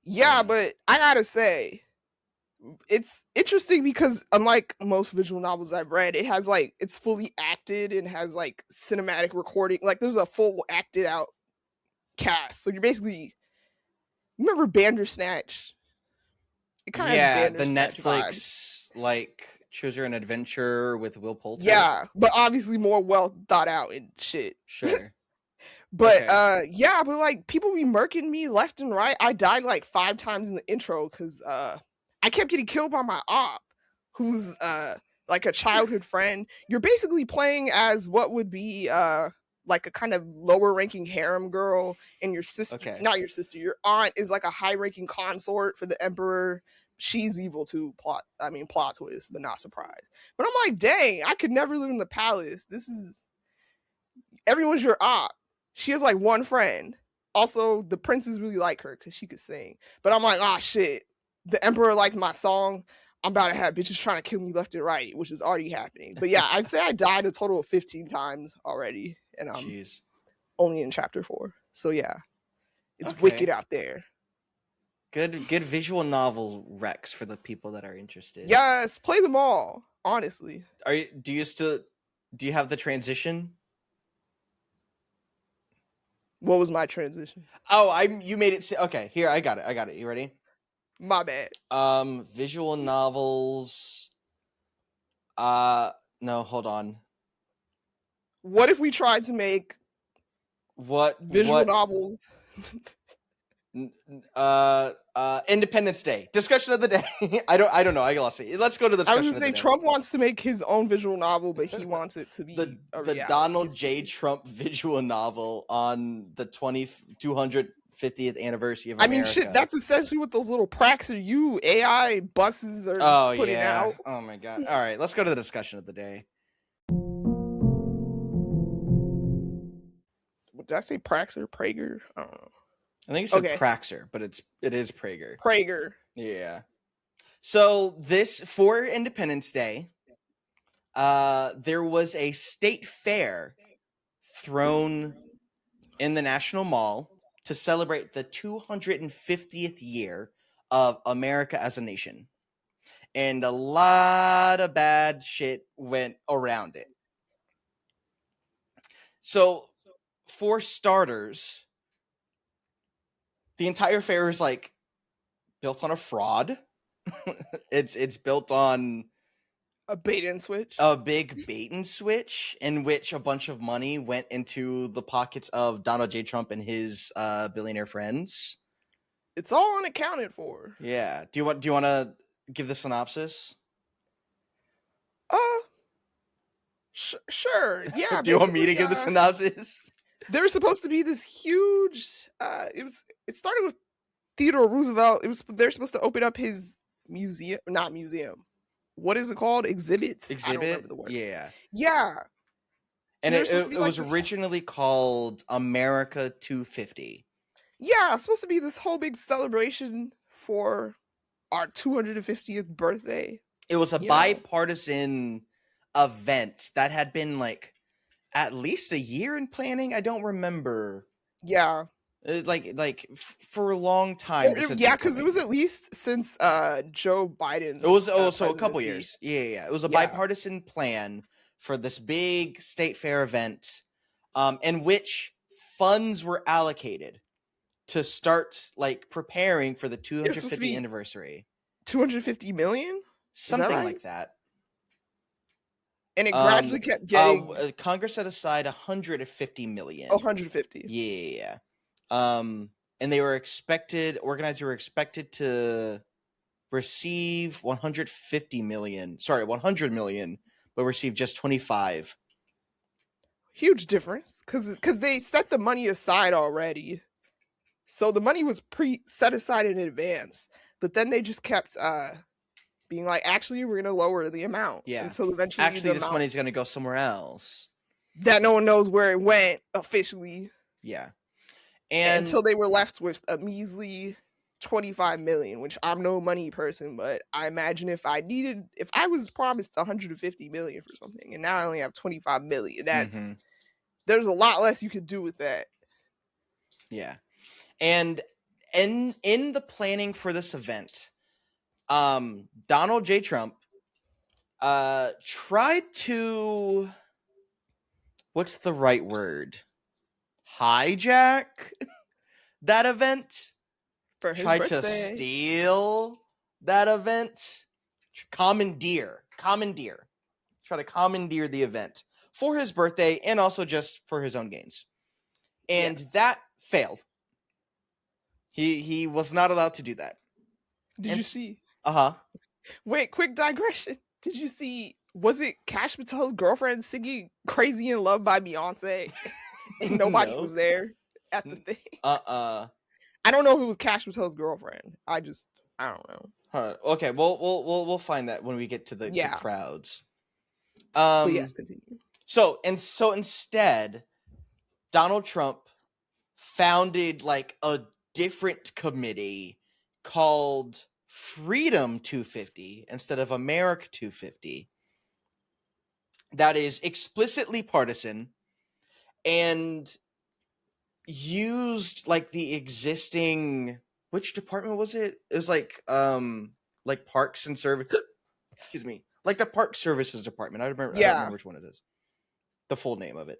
Speaker 2: Yeah, but I gotta say, it's interesting because unlike most visual novels I've read, it has like, it's fully acted and has like cinematic recording. Like there's a full acted out cast. So you're basically, remember Bandersnatch?
Speaker 1: It kind of has the Netflix vibe. Like Choose Your Own Adventure with Will Poulter.
Speaker 2: Yeah, but obviously more well thought out and shit.
Speaker 1: Sure.
Speaker 2: But yeah, but like people be murking me left and right. I died like 5 times in the intro because I kept getting killed by my op, who's like a childhood friend. You're basically playing as what would be like a kind of lower ranking harem girl, and your sister, not your sister, your aunt is like a high ranking consort for the emperor. She's evil too. Plot twist, but not surprised. But I'm like, dang, I could never live in the palace. This is, everyone's your op. She has like one friend. Also, the princes really like her because she could sing. But I'm like, oh shit, the emperor liked my song. I'm about to have bitches trying to kill me left and right, which is already happening. But yeah, I'd say I died a total of 15 times already, and I'm only in chapter 4. So yeah, it's wicked out there.
Speaker 1: Good visual novel recs for the people that are interested.
Speaker 2: Yes, play them all. Honestly,
Speaker 1: do you have the transition?
Speaker 2: What was my transition?
Speaker 1: Oh, you made it. Okay, here I got it. You ready?
Speaker 2: My bad.
Speaker 1: Visual novels. No, hold on.
Speaker 2: What if we tried to make visual novels?
Speaker 1: Independence Day discussion of the day. I don't know. I lost it. Let's go to the discussion.
Speaker 2: I was gonna say Trump wants to make his own visual novel, but he wants it to be
Speaker 1: the Donald J. Trump visual novel on the 250th anniversary of America.
Speaker 2: I mean, shit. That's essentially what those little Praxxer AI buses are putting out.
Speaker 1: Oh my god! All right, let's go to the discussion of the day.
Speaker 2: Did I say Praxxer? Prager? I don't know.
Speaker 1: I think it's Praxxer, but it is Prager.
Speaker 2: Prager.
Speaker 1: Yeah. So this, for Independence Day, there was a state fair thrown in the National Mall to celebrate the 250th year of America as a nation. And a lot of bad shit went around it. So, for starters, the entire fair is like built on a fraud. It's built on
Speaker 2: a bait and switch.
Speaker 1: A big bait and switch in which a bunch of money went into the pockets of Donald J. Trump and his billionaire friends.
Speaker 2: It's all unaccounted for.
Speaker 1: Yeah. Do you want to give the synopsis?
Speaker 2: Sure. Yeah.
Speaker 1: Do you want me to give the synopsis?
Speaker 2: There was supposed to be this huge. It started with Theodore Roosevelt. They're supposed to open up his museum, not museum. What is it called? Exhibit.
Speaker 1: I don't remember the word. Yeah.
Speaker 2: Yeah.
Speaker 1: And it was originally called America 250.
Speaker 2: Yeah, it's supposed to be this whole big celebration for our 250th birthday.
Speaker 1: It was a
Speaker 2: You know?
Speaker 1: bipartisan event that had been like at least a year in planning. I don't remember.
Speaker 2: Yeah.
Speaker 1: For a long time, this had
Speaker 2: Yeah,
Speaker 1: been
Speaker 2: because it
Speaker 1: coming.
Speaker 2: was at least since Joe
Speaker 1: It
Speaker 2: Biden's
Speaker 1: was so a couple
Speaker 2: presidency.
Speaker 1: years. Yeah. It was a
Speaker 2: Yeah.
Speaker 1: bipartisan plan for this big state fair event, in which funds were allocated to start like preparing for the
Speaker 2: It was supposed to
Speaker 1: 250th
Speaker 2: be
Speaker 1: anniversary,
Speaker 2: 250 million. Is that
Speaker 1: something
Speaker 2: right?
Speaker 1: like that.
Speaker 2: And it gradually kept getting
Speaker 1: Congress set aside 150 million.
Speaker 2: 150.
Speaker 1: Yeah. And they were expected. Organizers were expected to receive 150 million. Sorry, 100 million, but received just 25.
Speaker 2: Huge difference because they set the money aside already. So the money was set aside in advance, but then they just kept being like, actually, we're gonna lower the amount until eventually
Speaker 1: actually this money's gonna go somewhere else
Speaker 2: that no one knows where it went officially.
Speaker 1: Yeah,
Speaker 2: and until they were left with a measly 25 million, which I'm no money person, but I imagine if I was promised 150 million for something, and now I only have 25 million, there's a lot less you could do with that.
Speaker 1: Yeah, and in the planning for this event, Donald J. Trump tried to, what's the right word? Hijack that event.
Speaker 2: For his
Speaker 1: tried
Speaker 2: birthday.
Speaker 1: To steal that event. Commandeer. Try to commandeer the event for his birthday and also just for his own gains. And that failed. He was not allowed to do that.
Speaker 2: Did you see?
Speaker 1: Uh-huh.
Speaker 2: Wait, quick digression. Did you see, was it Cash Patel's girlfriend singing Crazy in Love by Beyonce? And nobody was there at the thing. I don't know if it was Cash Patel's girlfriend. I don't know.
Speaker 1: Okay, we'll find that when we get to the crowds.
Speaker 2: But yes, continue.
Speaker 1: So instead, Donald Trump founded like a different committee called Freedom 250 instead of America 250. That is explicitly partisan and used like the existing, which department was it? It was like Parks and Service. Excuse me, like the Park Services Department. I don't remember which one it is. The full name of it.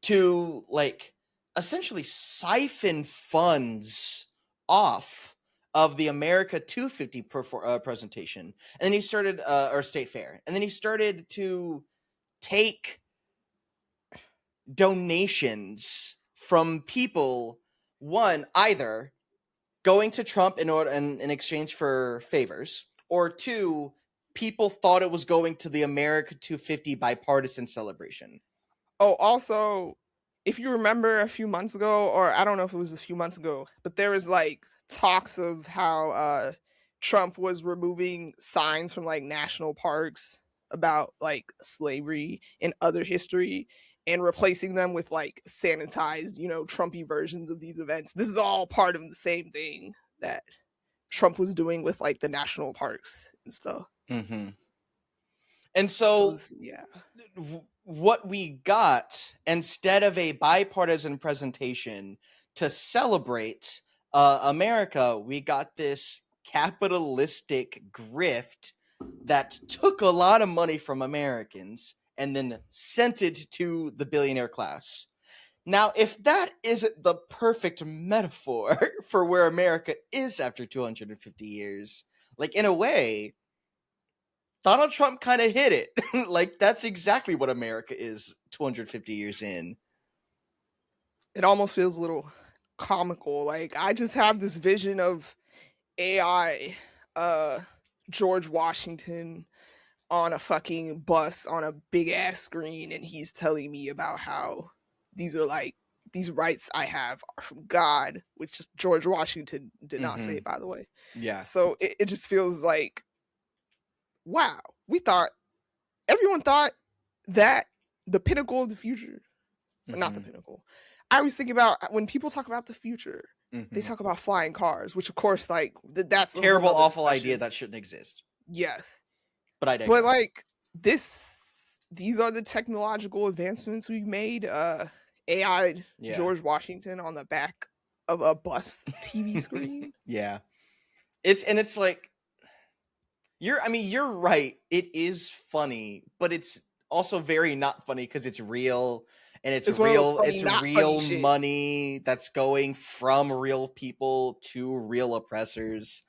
Speaker 1: To like essentially siphon funds off of the America 250 presentation, and then he started or State Fair, and then he started to take donations from people, one, either going to Trump in exchange for favors, or two, people thought it was going to the America 250 bipartisan celebration.
Speaker 2: Oh, also, if you remember a few months ago, or I don't know if it was a few months ago, but there was like talks of how Trump was removing signs from like national parks about like slavery and other history and replacing them with like sanitized, Trumpy versions of these events. This is all part of the same thing that Trump was doing with like the national parks and stuff.
Speaker 1: Mm-hmm. And so what we got, instead of a bipartisan presentation to celebrate America, we got this capitalistic grift that took a lot of money from Americans and then sent it to the billionaire class. Now, if that isn't the perfect metaphor for where America is after 250 years, like in a way, Donald Trump kind of hit it. Like, that's exactly what America is 250 years in.
Speaker 2: It almost feels a little comical. Like, I just have this vision of AI, George Washington on a fucking bus on a big ass screen, and he's telling me about how these rights I have are from God, which George Washington did not say, by the way.
Speaker 1: Yeah.
Speaker 2: So it just feels like, wow, everyone thought that the pinnacle of the future, not the pinnacle, I was thinking about when people talk about the future, they talk about flying cars, which of course, like that's a
Speaker 1: terrible, awful
Speaker 2: discussion.
Speaker 1: idea that shouldn't exist.
Speaker 2: Yes,
Speaker 1: but I digress.
Speaker 2: But like these are the technological advancements we've made. AI George Washington on the back of a bus TV screen.
Speaker 1: Yeah, it's like you're right. It is funny, but it's also very not funny because it's real and it's real. It's real money that's going from real people to real oppressors,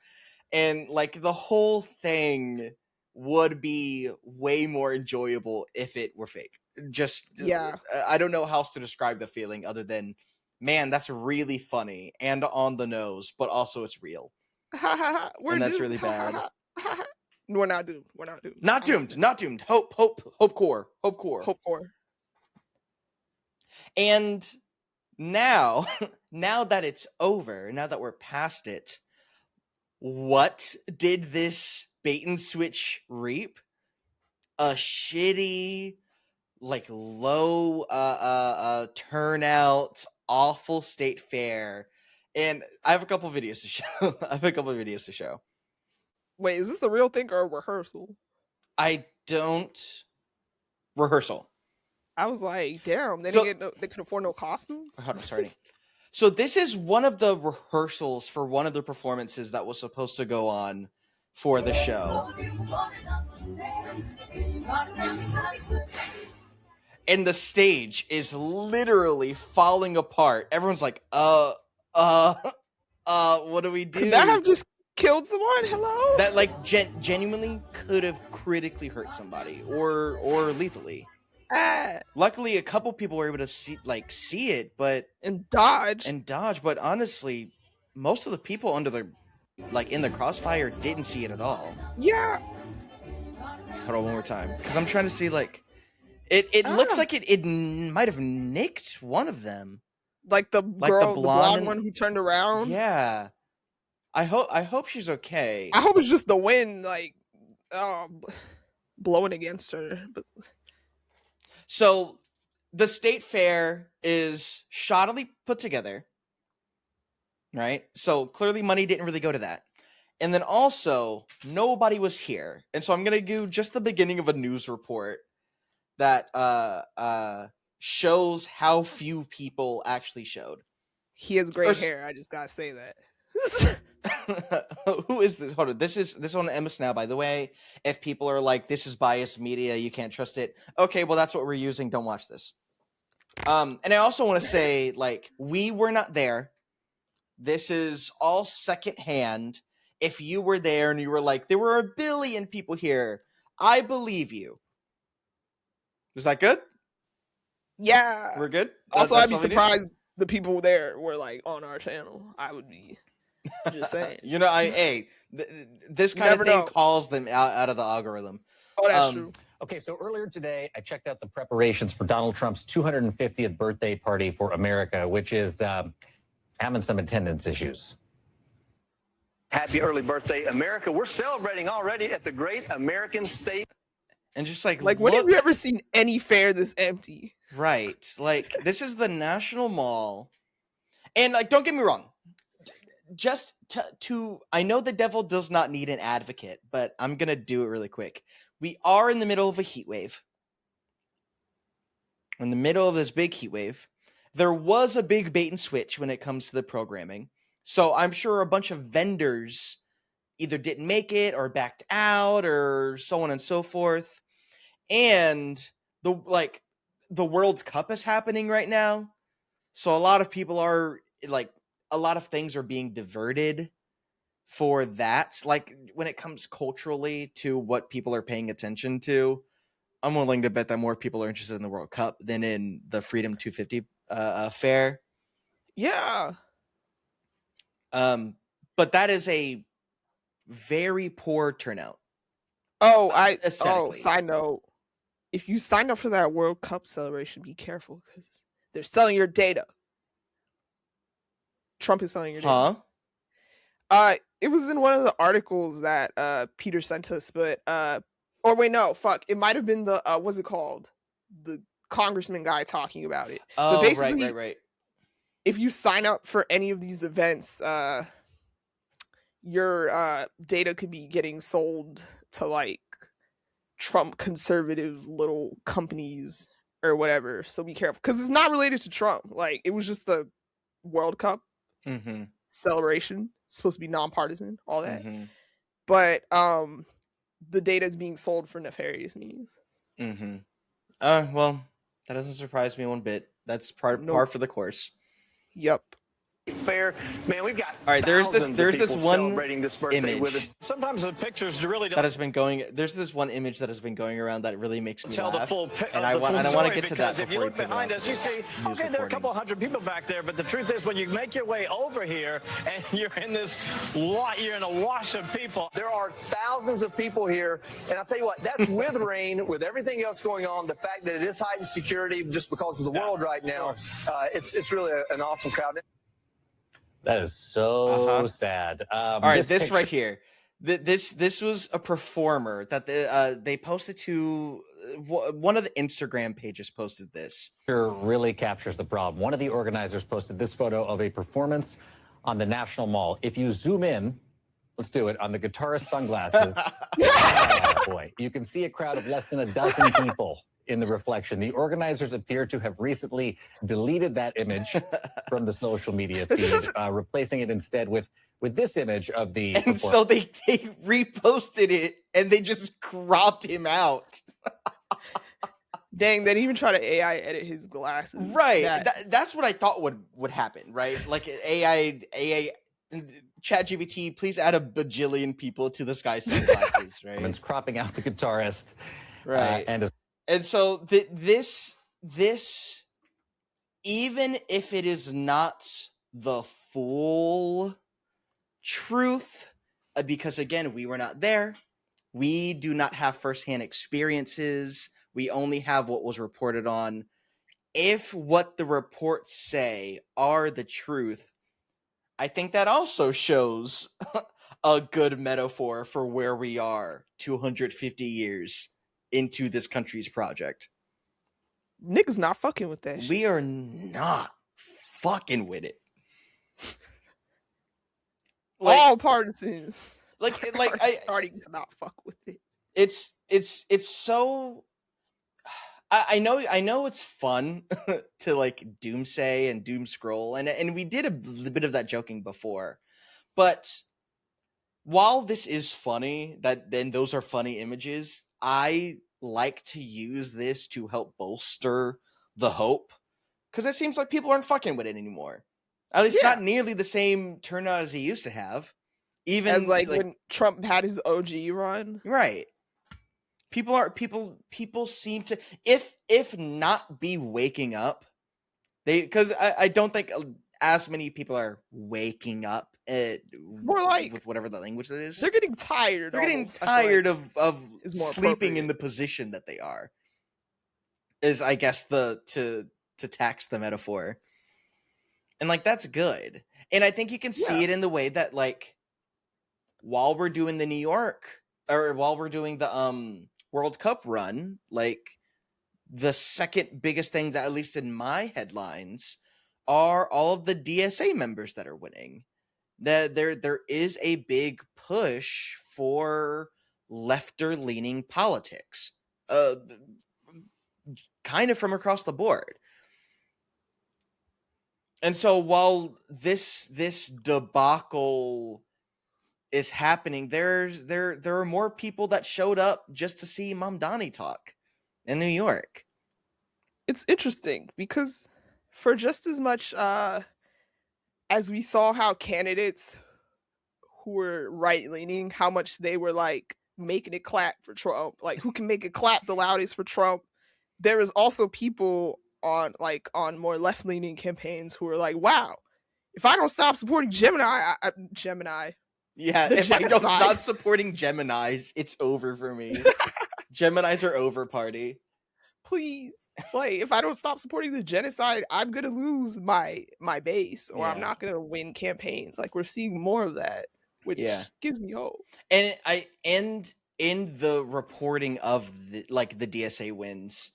Speaker 1: and like the whole thing would be way more enjoyable if it were fake. Just I don't know how else to describe the feeling other than, man, that's really funny and on the nose, but also it's real.
Speaker 2: We're
Speaker 1: and that's
Speaker 2: doomed.
Speaker 1: really bad.
Speaker 2: We're not doomed. We're not doomed.
Speaker 1: Not doomed. Not doomed. Hope core. And now that it's over, now that we're past it, what did this bait and switch reap? A shitty, like low turnout, awful state fair. And I have a couple videos to show.
Speaker 2: Wait, is this the real thing or a rehearsal?
Speaker 1: I don't rehearsal.
Speaker 2: I was like, damn, they could afford no costumes.
Speaker 1: Oh, sorry. So this is one of the rehearsals for one of the performances that was supposed to go on for the show. And the stage is literally falling apart. Everyone's like, what do we do?
Speaker 2: Could that have just killed someone? Hello?
Speaker 1: That like genuinely could have critically hurt somebody or lethally. Luckily, a couple people were able to see it, but
Speaker 2: and dodge.
Speaker 1: But honestly, most of the people under the in the crossfire didn't see it at all.
Speaker 2: Yeah.
Speaker 1: Hold on one more time, because I'm trying to see it looks like it might have nicked one of them,
Speaker 2: like the girl, the blonde one who turned around.
Speaker 1: Yeah. I hope she's okay.
Speaker 2: I hope it's just the wind blowing against her. But
Speaker 1: so the state fair is shoddily put together, right? So clearly money didn't really go to that. And then also nobody was here. And so I'm going to do just the beginning of a news report that shows how few people actually showed.
Speaker 2: He has great hair. I just got to say that.
Speaker 1: Who is this? Hold on. This is on MS Now, by the way. If people are like, this is biased media, you can't trust it. Okay, well, that's what we're using. Don't watch this. And I also want to say, we were not there. This is all secondhand. If you were there and you were like, there were 1 billion people here, I believe you. Was that good?
Speaker 2: Yeah.
Speaker 1: We're good?
Speaker 2: Also, I'd be surprised the people there were on our channel. I would be. Just saying.
Speaker 1: This kind of thing calls them out of the algorithm.
Speaker 2: Oh, that's true.
Speaker 3: Okay, so earlier today, I checked out the preparations for Donald Trump's 250th birthday party for America, which is having some attendance issues.
Speaker 4: Happy early birthday, America. We're celebrating already at the Great American State.
Speaker 1: And just
Speaker 2: when have you ever seen any fair this empty?
Speaker 1: Right. This is the National Mall. And don't get me wrong. Just to I know the devil does not need an advocate, but I'm going to do it really quick. We are in the middle of a heat wave. In the middle of this big heat wave. There was a big bait and switch when it comes to the programming. So I'm sure a bunch of vendors either didn't make it or backed out or so on and so forth. And the World Cup is happening right now. So a lot of people are a lot of things are being diverted for that. When it comes culturally to what people are paying attention to, I'm willing to bet that more people are interested in the World Cup than in the Freedom 250 fair.
Speaker 2: Yeah.
Speaker 1: But that is a very poor turnout.
Speaker 2: Side note. If you sign up for that World Cup celebration, be careful because they're selling your data. Trump is selling your data.
Speaker 1: Huh?
Speaker 2: It was in one of the articles that Peter sent us, but it might have been the what's it called? The congressman guy talking about it.
Speaker 1: Oh, right.
Speaker 2: if you sign up for any of these events, your data could be getting sold to like Trump conservative little companies or whatever. So be careful, because it's not related to Trump. Like, it was just the World Cup celebration. It's supposed to be nonpartisan, all that. But the data is being sold for nefarious means.
Speaker 1: Well, that doesn't surprise me one bit. That's par for the course.
Speaker 2: Yep.
Speaker 4: Fair, man. We've got
Speaker 1: all right. There's this one
Speaker 4: this birthday
Speaker 1: image
Speaker 4: with us. Sometimes the pictures really don't
Speaker 1: that has been going. There's this one image that has been going around that really makes me
Speaker 4: tell
Speaker 1: laugh.
Speaker 4: the full
Speaker 1: and I want to get to that
Speaker 4: if you
Speaker 1: before
Speaker 4: look behind us, you see, okay, there are a couple hundred people back there, but the truth is, when you make your way over here and you're in a wash of people. There are thousands of people here, and I'll tell you what, that's with rain, with everything else going on. The fact that it is heightened security just because of the world right now, it's really an awesome crowd.
Speaker 3: That is so sad.
Speaker 1: All right, this right here. This was a performer that they posted to one of the Instagram pages. Posted this.
Speaker 3: Sure, really captures the problem. One of the organizers posted this photo of a performance on the National Mall. If you zoom in, let's do it, on the guitarist's sunglasses. Oh boy, you can see a crowd of less than a dozen people in the reflection. The organizers appear to have recently deleted that image from the social media feed, replacing it instead with this image of the
Speaker 1: and so they reposted it and they just cropped him out.
Speaker 2: Dang, they didn't even try to AI edit his glasses.
Speaker 1: Right. That's what I thought would happen, right? Like AI ChatGPT, please add a bajillion people to the sky sunglasses, right?
Speaker 3: It's cropping out the guitarist.
Speaker 1: Right. And so this, even if it is not the full truth, because again, we were not there. We do not have firsthand experiences. We only have what was reported on. If what the reports say are the truth, I think that also shows a good metaphor for where we are 250 years into this country's project.
Speaker 2: Niggas not fucking with that shit.
Speaker 1: We are not fucking with it.
Speaker 2: All partisans.
Speaker 1: Like I
Speaker 2: starting to not fuck with it.
Speaker 1: It's so I know it's fun to like doomsay and doom scroll, and we did a bit of that joking before. But while this is funny, those are funny images, I like to use this to help bolster the hope, because it seems like people aren't fucking with it anymore. At least not nearly the same turnout as he used to have. Even
Speaker 2: as like when Trump had his OG run.
Speaker 1: Right. People seem to, if not be waking up, because I don't think as many people are waking up.
Speaker 2: More like
Speaker 1: with whatever the language that is.
Speaker 2: They're getting tired.
Speaker 1: They're getting tired of sleeping in the position that they are. Is, I guess, to tax the metaphor. And like, that's good. And I think you can see it in the way that, like, while we're doing the World Cup run, like, the second biggest things, at least in my headlines, are all of the DSA members that are winning. That there is a big push for lefter-leaning politics, kind of from across the board. And so while this debacle is happening, there are more people that showed up just to see Mamdani talk in New York.
Speaker 2: It's interesting because for just as much as we saw how candidates who were right-leaning, how much they were like making it clap for Trump, like who can make it clap the loudest for Trump, there is also people on more left-leaning campaigns who are like, wow, if I don't stop supporting Gemini.
Speaker 1: Yeah, if I don't stop supporting Geminis, it's over for me. Geminis are over, party.
Speaker 2: Please. Like, if I don't stop supporting the genocide, I'm gonna lose my base, or I'm not gonna win campaigns. Like, we're seeing more of that, which gives me hope.
Speaker 1: And in the reporting of the DSA wins,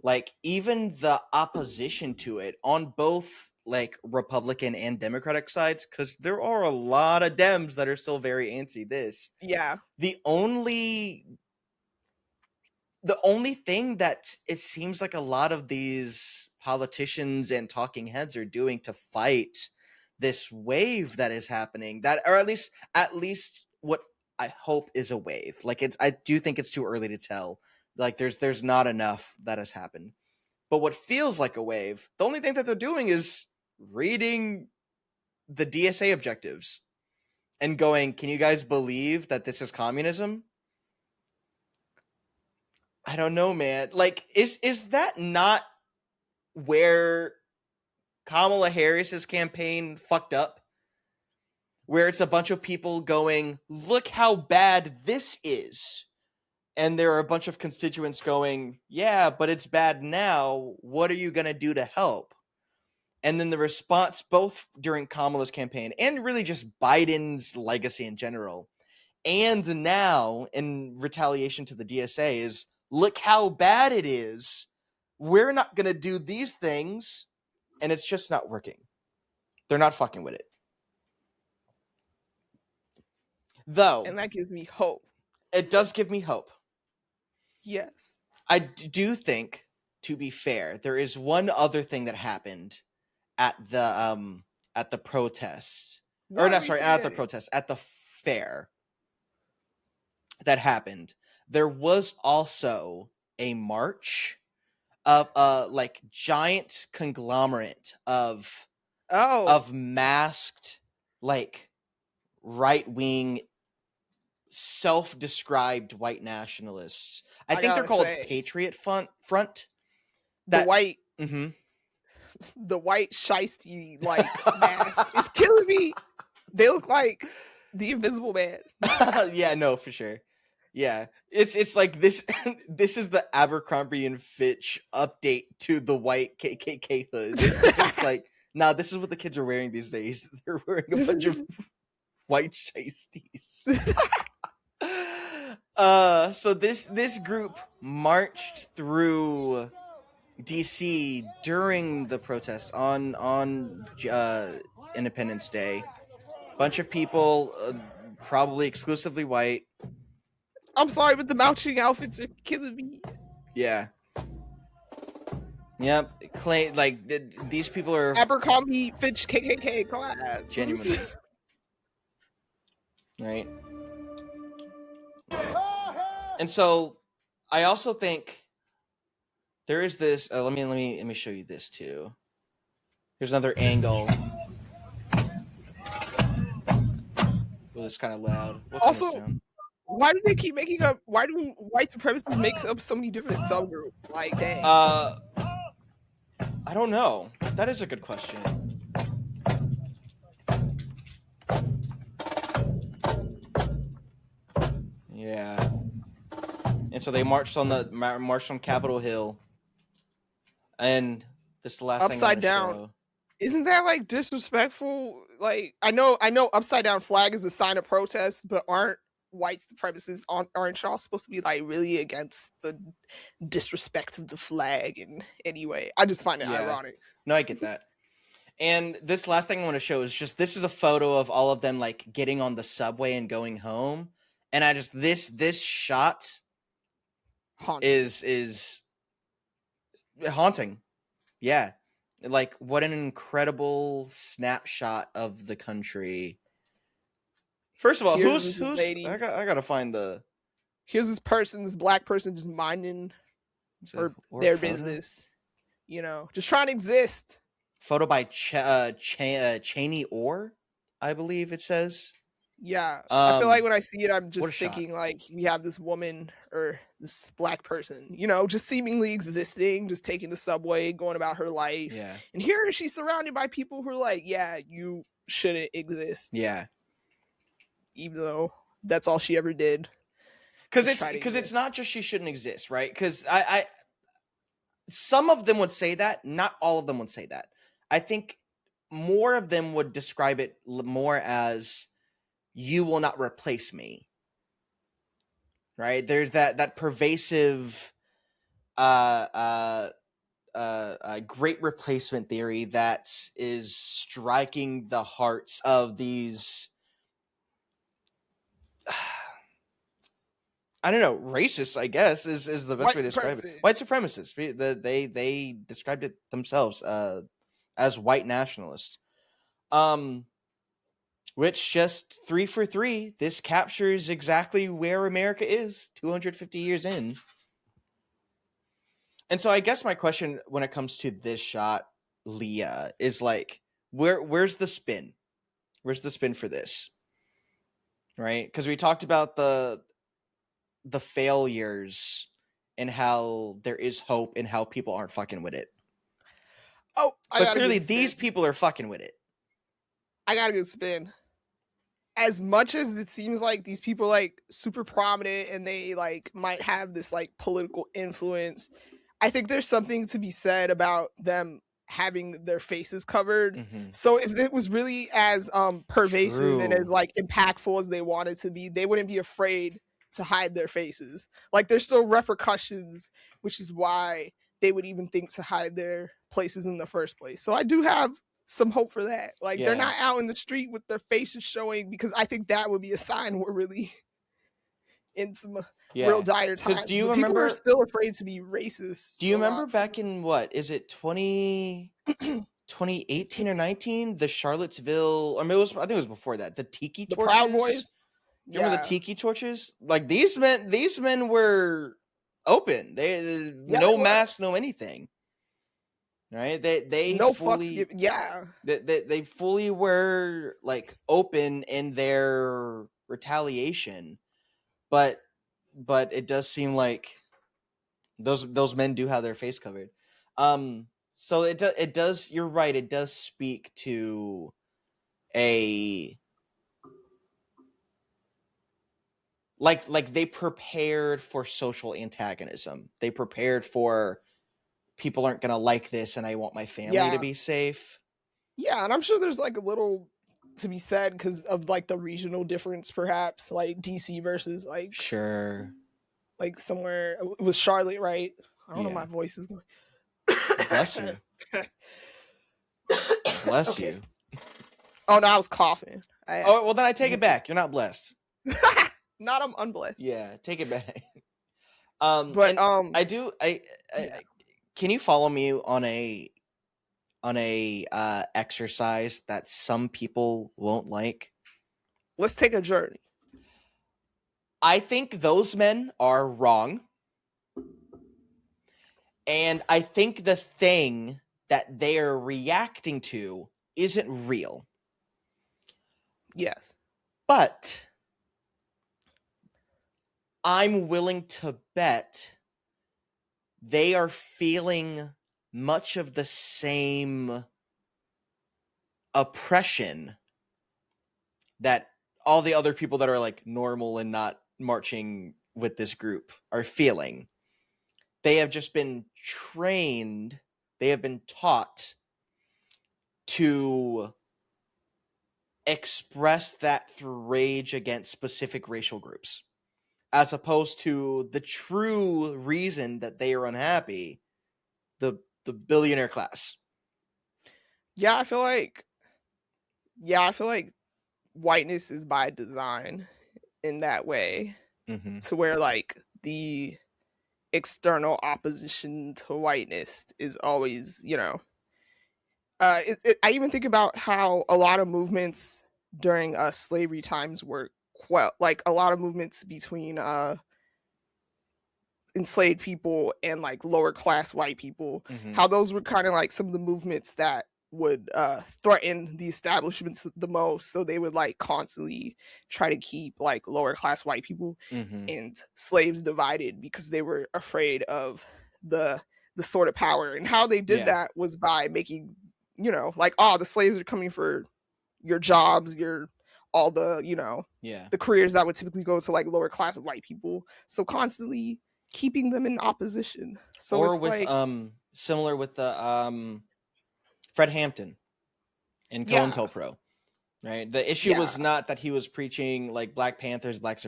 Speaker 1: like, even the opposition to it on both like Republican and Democratic sides, because there are a lot of Dems that are still very antsy this.
Speaker 2: Yeah.
Speaker 1: The only thing that it seems like a lot of these politicians and talking heads are doing to fight this wave that is happening, that, or at least what I hope is a wave. Like, I do think it's too early to tell. Like, there's not enough that has happened. But what feels like a wave, the only thing that they're doing is reading the DSA objectives and going, can you guys believe that this is communism? I don't know, man. Like, is that not where Kamala Harris's campaign fucked up? Where it's a bunch of people going, look how bad this is. And there are a bunch of constituents going, yeah, but it's bad now. What are you going to do to help? And then the response, both during Kamala's campaign and really just Biden's legacy in general, and now in retaliation to the DSA, is, look how bad it is. We're not going to do these things. And it's just not working. They're not fucking with it. Though.
Speaker 2: And that gives me hope.
Speaker 1: It does give me hope.
Speaker 2: Yes.
Speaker 1: I do think, to be fair, there is one other thing that happened at the protest. Or not, sorry, not at the protest, at the fair that happened. There was also a march of like giant conglomerate of masked, like, right-wing self-described white nationalists. I think they're called Patriot Front.
Speaker 2: The white
Speaker 1: mm-hmm.
Speaker 2: The white shiesty like mask is killing me. They look like the Invisible Man.
Speaker 1: Yeah, no, for sure. Yeah, it's like this. This is the Abercrombie and Fitch update to the white KKK hood. It's like, nah, this is what the kids are wearing these days. They're wearing a bunch of white shiesties. So this group marched through DC during the protests on Independence Day. Bunch of people, probably exclusively white.
Speaker 2: I'm sorry, but the marching outfits are killing me.
Speaker 1: Yeah. Yep. These people are
Speaker 2: Abercrombie Fitch KKK collab.
Speaker 1: Genuinely. Right. And so I also think there is this. Let me show you this too. Here's another angle. Well, it's kind of loud.
Speaker 2: Also, why do they keep making up? Why do white supremacists make up so many different subgroups? Like, dang.
Speaker 1: I don't know. That is a good question. Yeah. And so they marched on Capitol Hill. And this is the last
Speaker 2: upside
Speaker 1: thing I'm
Speaker 2: down.
Speaker 1: show.
Speaker 2: Isn't that like disrespectful? Like, I know upside down flag is a sign of protest, but aren't white supremacists aren't y'all supposed to be like really against the disrespect of the flag? And anyway, I just find it ironic.
Speaker 1: No, I get that. And this last thing I want to show is just, this is a photo of all of them like getting on the subway and going home. And I just, this shot is haunting. Yeah. Like, what an incredible snapshot of the country. First of all, who's I gotta find the.
Speaker 2: Here's this black person just minding their business, you know, just trying to exist.
Speaker 1: Photo by Cheney Orr, I believe it says.
Speaker 2: Yeah, I feel like when I see it, I'm just thinking like, we have this woman or this black person, you know, just seemingly existing, just taking the subway, going about her life.
Speaker 1: Yeah.
Speaker 2: And here she's surrounded by people who are like, yeah, you shouldn't exist.
Speaker 1: Yeah.
Speaker 2: Even though that's all she ever did.
Speaker 1: Because it's not just she shouldn't exist, right? Because I some of them would say that, not all of them would say that. I think more of them would describe it more as, you will not replace me. Right? There's that pervasive great replacement theory that is striking the hearts of these I don't know, racists, I guess, is the best way to describe it. White supremacists. They described it themselves as white nationalists. Which, just 3 for 3, this captures exactly where America is 250 years in. And so I guess my question when it comes to this shot, Leah, is like, where's the spin? Where's the spin for this? Right? Because we talked about the failures and how there is hope and how people aren't fucking with it.
Speaker 2: Oh,
Speaker 1: but clearly these people are fucking with it.
Speaker 2: I got a good spin. As much as it seems like these people like super prominent and they like might have this like political influence, I think there's something to be said about them having their faces covered.
Speaker 1: Mm-hmm.
Speaker 2: So if it was really as pervasive and as like impactful as they wanted to be, they wouldn't be afraid to hide their faces. Like there's still repercussions, which is why they would even think to hide their places in the first place. So I do have some hope for that. Like they're not out in the street with their faces showing, because I think that would be a sign we're really in some real dire times.
Speaker 1: Do you
Speaker 2: remember, people are still afraid to be racist.
Speaker 1: Do you remember back in what is it 2018 or 19, the Charlottesville, I mean, I think it was before that, the Tiki torches.
Speaker 2: Proud Boys.
Speaker 1: Remember the Tiki torches? Like these men were open. They no mask, no anything. Right? They
Speaker 2: no
Speaker 1: fully
Speaker 2: fucks.
Speaker 1: They fully were like open in their retaliation, but it does seem like those men do have their face covered. So it does. You're right. It does speak to like they prepared for social antagonism. They prepared for people aren't going to like this and I want my family to be safe.
Speaker 2: Yeah, and I'm sure there's like a little to be said because of like the regional difference, perhaps, like DC versus like like somewhere it was Charlotte, right? I don't know, my voice is going.
Speaker 1: Bless you. Bless you.
Speaker 2: Oh no, I was coughing.
Speaker 1: Well then I take it back. You're not blessed.
Speaker 2: Not, I'm unblessed.
Speaker 1: Yeah, take it back. I can you follow me on a exercise that some people won't like?
Speaker 2: Let's take a journey.
Speaker 1: I think those men are wrong. And I think the thing that they are reacting to isn't real.
Speaker 2: Yes.
Speaker 1: But I'm willing to bet they are feeling much of the same oppression that all the other people that are like normal and not marching with this group are feeling. They have just been trained, they have been taught to express that through rage against specific racial groups, as opposed to the true reason that they are unhappy, the billionaire class.
Speaker 2: I feel like whiteness is by design in that way, to where like the external opposition to whiteness is always, I even think about how a lot of movements during slavery times were like a lot of movements between enslaved people and like lower class white people, how those were kind of like some of the movements that would threaten the establishments the most. So they would like constantly try to keep like lower class white people and slaves divided because they were afraid of the sort of power. And how they did that was by making, like, the slaves are coming for your jobs, all the, the careers that would typically go to like lower class of white people. So constantly keeping them in opposition. So
Speaker 1: or
Speaker 2: it's
Speaker 1: with
Speaker 2: like,
Speaker 1: similar with the Fred Hampton in COINTELPRO, right? The issue was not that he was preaching like Black Panthers, black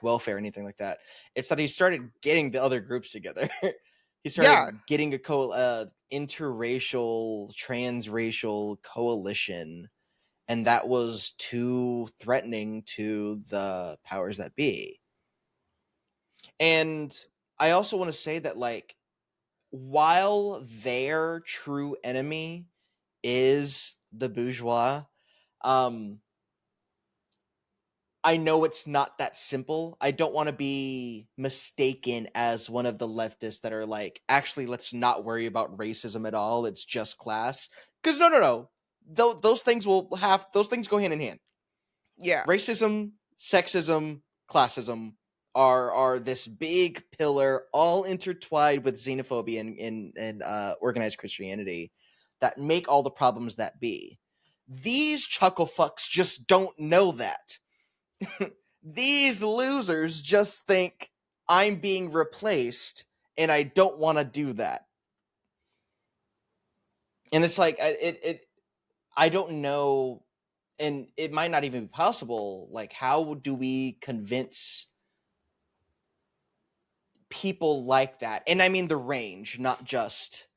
Speaker 1: welfare, anything like that. It's that he started getting the other groups together. He started getting a interracial, transracial coalition, and that was too threatening to the powers that be. And I also want to say that, like, while their true enemy is the bourgeois, I know it's not that simple. I don't want to be mistaken as one of the leftists that are like, actually, let's not worry about racism at all. It's just class. Because no. Those things go hand in hand.
Speaker 2: Yeah.
Speaker 1: Racism, sexism, classism are this big pillar, all intertwined with xenophobia and organized Christianity, that make all the problems that be. These chuckle fucks just don't know that. These losers just think I'm being replaced, and I don't want to do that. And it's like, I don't know, and it might not even be possible. Like, how do we convince people like that? And I mean the range, not just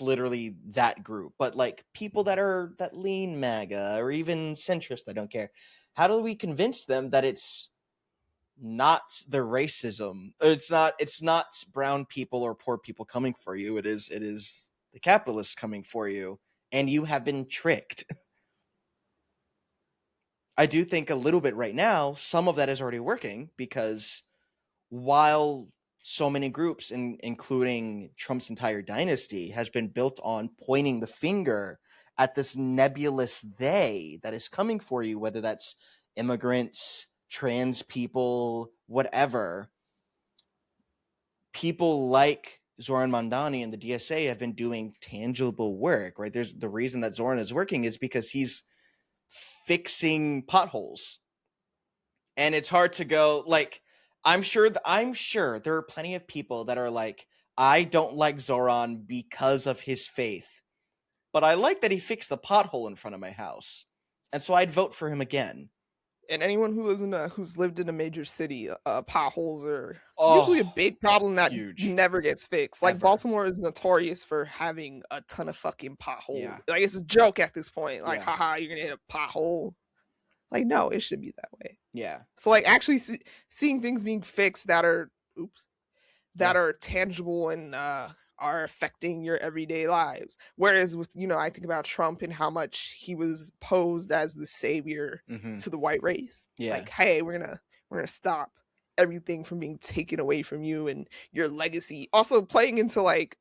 Speaker 1: literally that group, but like people that lean MAGA or even centrist that don't care. How do we convince them that it's not the racism? It's not brown people or poor people coming for you. It is the capitalists coming for you, and you have been tricked. I do think a little bit right now, some of that is already working, because while so many groups, including Trump's entire dynasty, has been built on pointing the finger at this nebulous they that is coming for you, whether that's immigrants, trans people, whatever, people like Zoran Mandani and the DSA have been doing tangible work, right? There's the reason that Zoran is working is because he's fixing potholes. And it's hard to go, like, I'm sure there are plenty of people that are like, I don't like Zoran because of his faith, but I like that he fixed the pothole in front of my house, and so I'd vote for him again.
Speaker 2: And anyone who's lived in a major city, potholes are usually a big problem that never gets fixed. Like, ever. Baltimore is notorious for having a ton of fucking potholes. Yeah. Like, it's a joke at this point. Like, haha, you're gonna hit a pothole. Like, no, it should be that way.
Speaker 1: Yeah.
Speaker 2: So, like, actually seeing things being fixed that are are tangible and are affecting your everyday lives. Whereas with, I think about Trump and how much he was posed as the savior to the white race. Yeah. Like, hey, we're gonna stop everything from being taken away from you and your legacy. Also playing into like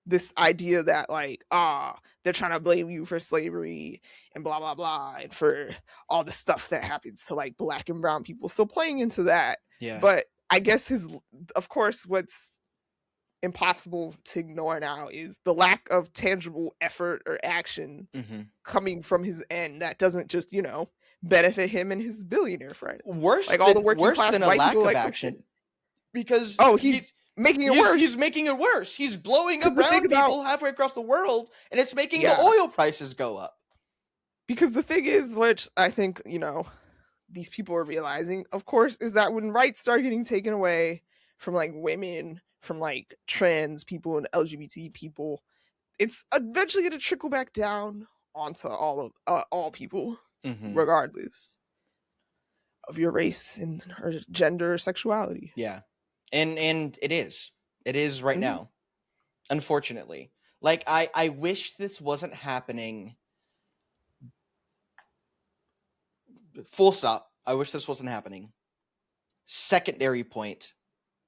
Speaker 2: this idea that like, they're trying to blame you for slavery and blah blah blah, and for all the stuff that happens to like black and brown people. So playing into that. Yeah. But I guess of course, what's impossible to ignore now is the lack of tangible effort or action coming from his end that doesn't just, benefit him and his billionaire friends.
Speaker 1: Worse than a lack of action. Because
Speaker 2: he's making it worse.
Speaker 1: He's making it worse. He's blowing up brown people halfway across the world, and it's making the oil prices go up.
Speaker 2: Because the thing is, which I think, these people are realizing, of course, is that when rights start getting taken away from like women, from like trans people and LGBT people, it's eventually going to trickle back down onto all people, regardless of your race and or gender or sexuality.
Speaker 1: Yeah. And it is right now, unfortunately. Like, I wish this wasn't happening. Full stop. I wish this wasn't happening. Secondary point,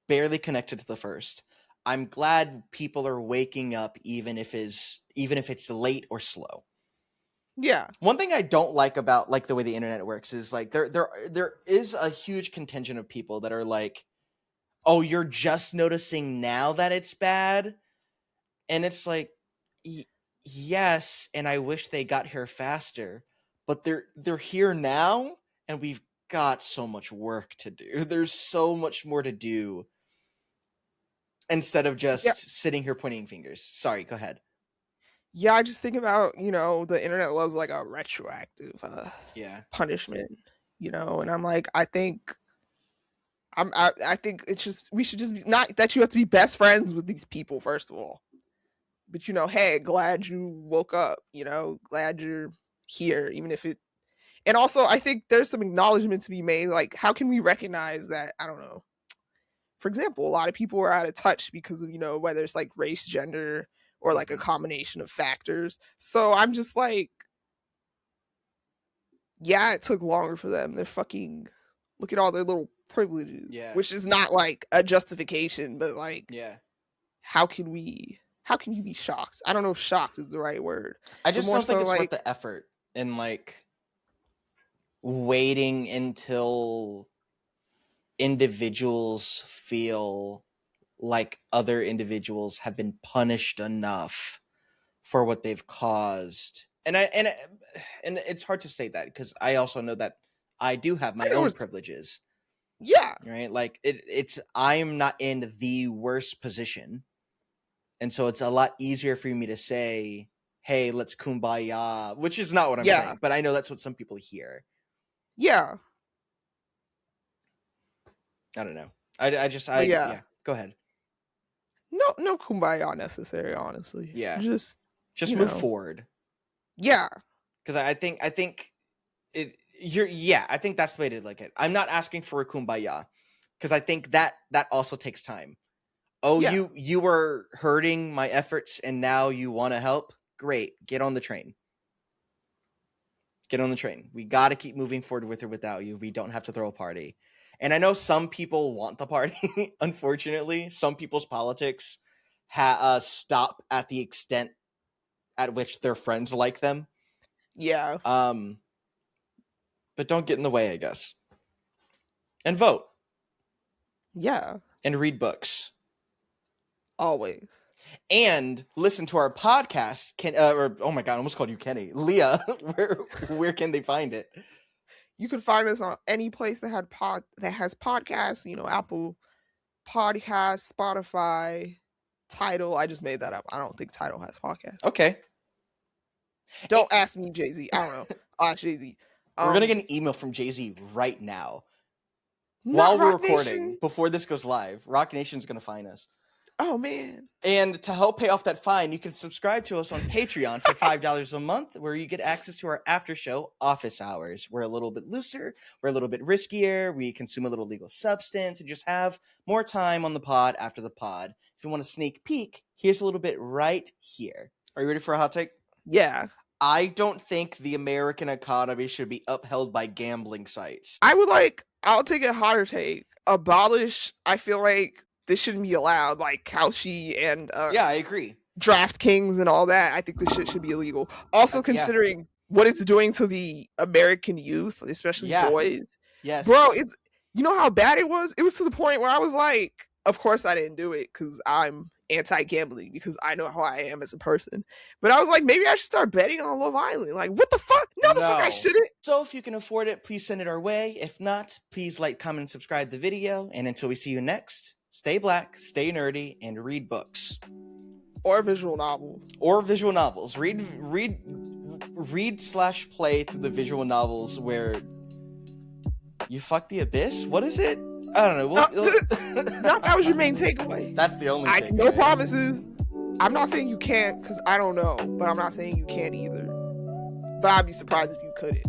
Speaker 1: barely connected to the first. I'm glad people are waking up, even if it's late or slow.
Speaker 2: Yeah.
Speaker 1: One thing I don't like about like the way the internet works is like there is a huge contingent of people that are like, oh, you're just noticing now that it's bad, and it's like, yes, and I wish they got here faster, but they're here now, and we've got so much work to do. There's so much more to do instead of just sitting here pointing fingers. Sorry, go ahead.
Speaker 2: Yeah, I just think about, the internet loves like a retroactive punishment, and I'm like, I think I think it's just, we should just be, not that you have to be best friends with these people first of all, but hey, glad you woke up, glad you're here, even if it. And also, I think there's some acknowledgement to be made. Like, how can we recognize that? I don't know. For example, a lot of people are out of touch because of, whether it's like race, gender, or like a combination of factors. So I'm just like, yeah, it took longer for them. They're fucking, look at all their little privileges, which is not like a justification, but like, how can you be shocked? I don't know if shocked is the right word.
Speaker 1: I just don't think it's worth the effort and like waiting until individuals feel like other individuals have been punished enough for what they've caused. And it's hard to say that because I also know that I do have my own privileges.
Speaker 2: Yeah.
Speaker 1: Right? Like it's I'm not in the worst position. And so it's a lot easier for me to say, hey, let's kumbaya, which is not what I'm saying, but I know that's what some people hear.
Speaker 2: Yeah.
Speaker 1: I don't know. Yeah. Go ahead.
Speaker 2: No kumbaya necessary, honestly.
Speaker 1: Yeah.
Speaker 2: Just
Speaker 1: move forward.
Speaker 2: Yeah.
Speaker 1: Because I think I think that's the way to look at it. I'm not asking for a kumbaya because I think that also takes time. Oh, yeah. You were hurting my efforts and now you want to help? Great. Get on the train. Get on the train. We got to keep moving forward with or without you. We don't have to throw a party. And I know some people want the party. Unfortunately, some people's politics stop at the extent at which their friends like them.
Speaker 2: Yeah.
Speaker 1: But don't get in the way, I guess. And vote.
Speaker 2: Yeah.
Speaker 1: And read books.
Speaker 2: Always.
Speaker 1: And listen to our podcast. Oh my God, I almost called you Kenny. Leah, where can they find it?
Speaker 2: You can find us on any place that has podcasts, Apple Podcasts, Spotify, Tidal. I just made that up. I don't think Tidal has podcasts.
Speaker 1: Okay.
Speaker 2: Don't ask me, Jay-Z. I don't know. Ask Jay-Z.
Speaker 1: We're going to get an email from Jay-Z right now. While we're recording, before this goes live, Rock Nation's going to fine us.
Speaker 2: Oh, man.
Speaker 1: And to help pay off that fine, you can subscribe to us on Patreon for $5 a month, where you get access to our after show office hours. We're a little bit looser. We're a little bit riskier. We consume a little legal substance and just have more time on the pod after the pod. If you want a sneak peek, here's a little bit right here. Are you ready for a hot take?
Speaker 2: Yeah.
Speaker 1: I don't think the American economy should be upheld by gambling sites.
Speaker 2: I'll take a hotter take. Abolish, I feel like this shouldn't be allowed, like Kalshi and
Speaker 1: yeah, I agree.
Speaker 2: DraftKings and all that. I think this shit should be illegal. Also, considering what it's doing to the American youth, especially boys.
Speaker 1: Yes,
Speaker 2: bro, you know how bad it was. It was to the point where I was like, of course I didn't do it because I'm anti-gambling because I know how I am as a person. But I was like, maybe I should start betting on Love Island. Like, what the fuck? No, the fuck I shouldn't.
Speaker 1: So if you can afford it, please send it our way. If not, please like, comment, and subscribe the video. And until we see you next, stay black, stay nerdy, and read books.
Speaker 2: Or visual novels.
Speaker 1: Read/play through the visual novels where you fuck the abyss? What is it? I don't know.
Speaker 2: That was your main takeaway.
Speaker 1: That's the only takeaway.
Speaker 2: No promises. I'm not saying you can't because I don't know, but I'm not saying you can't either. But I'd be surprised if you couldn't.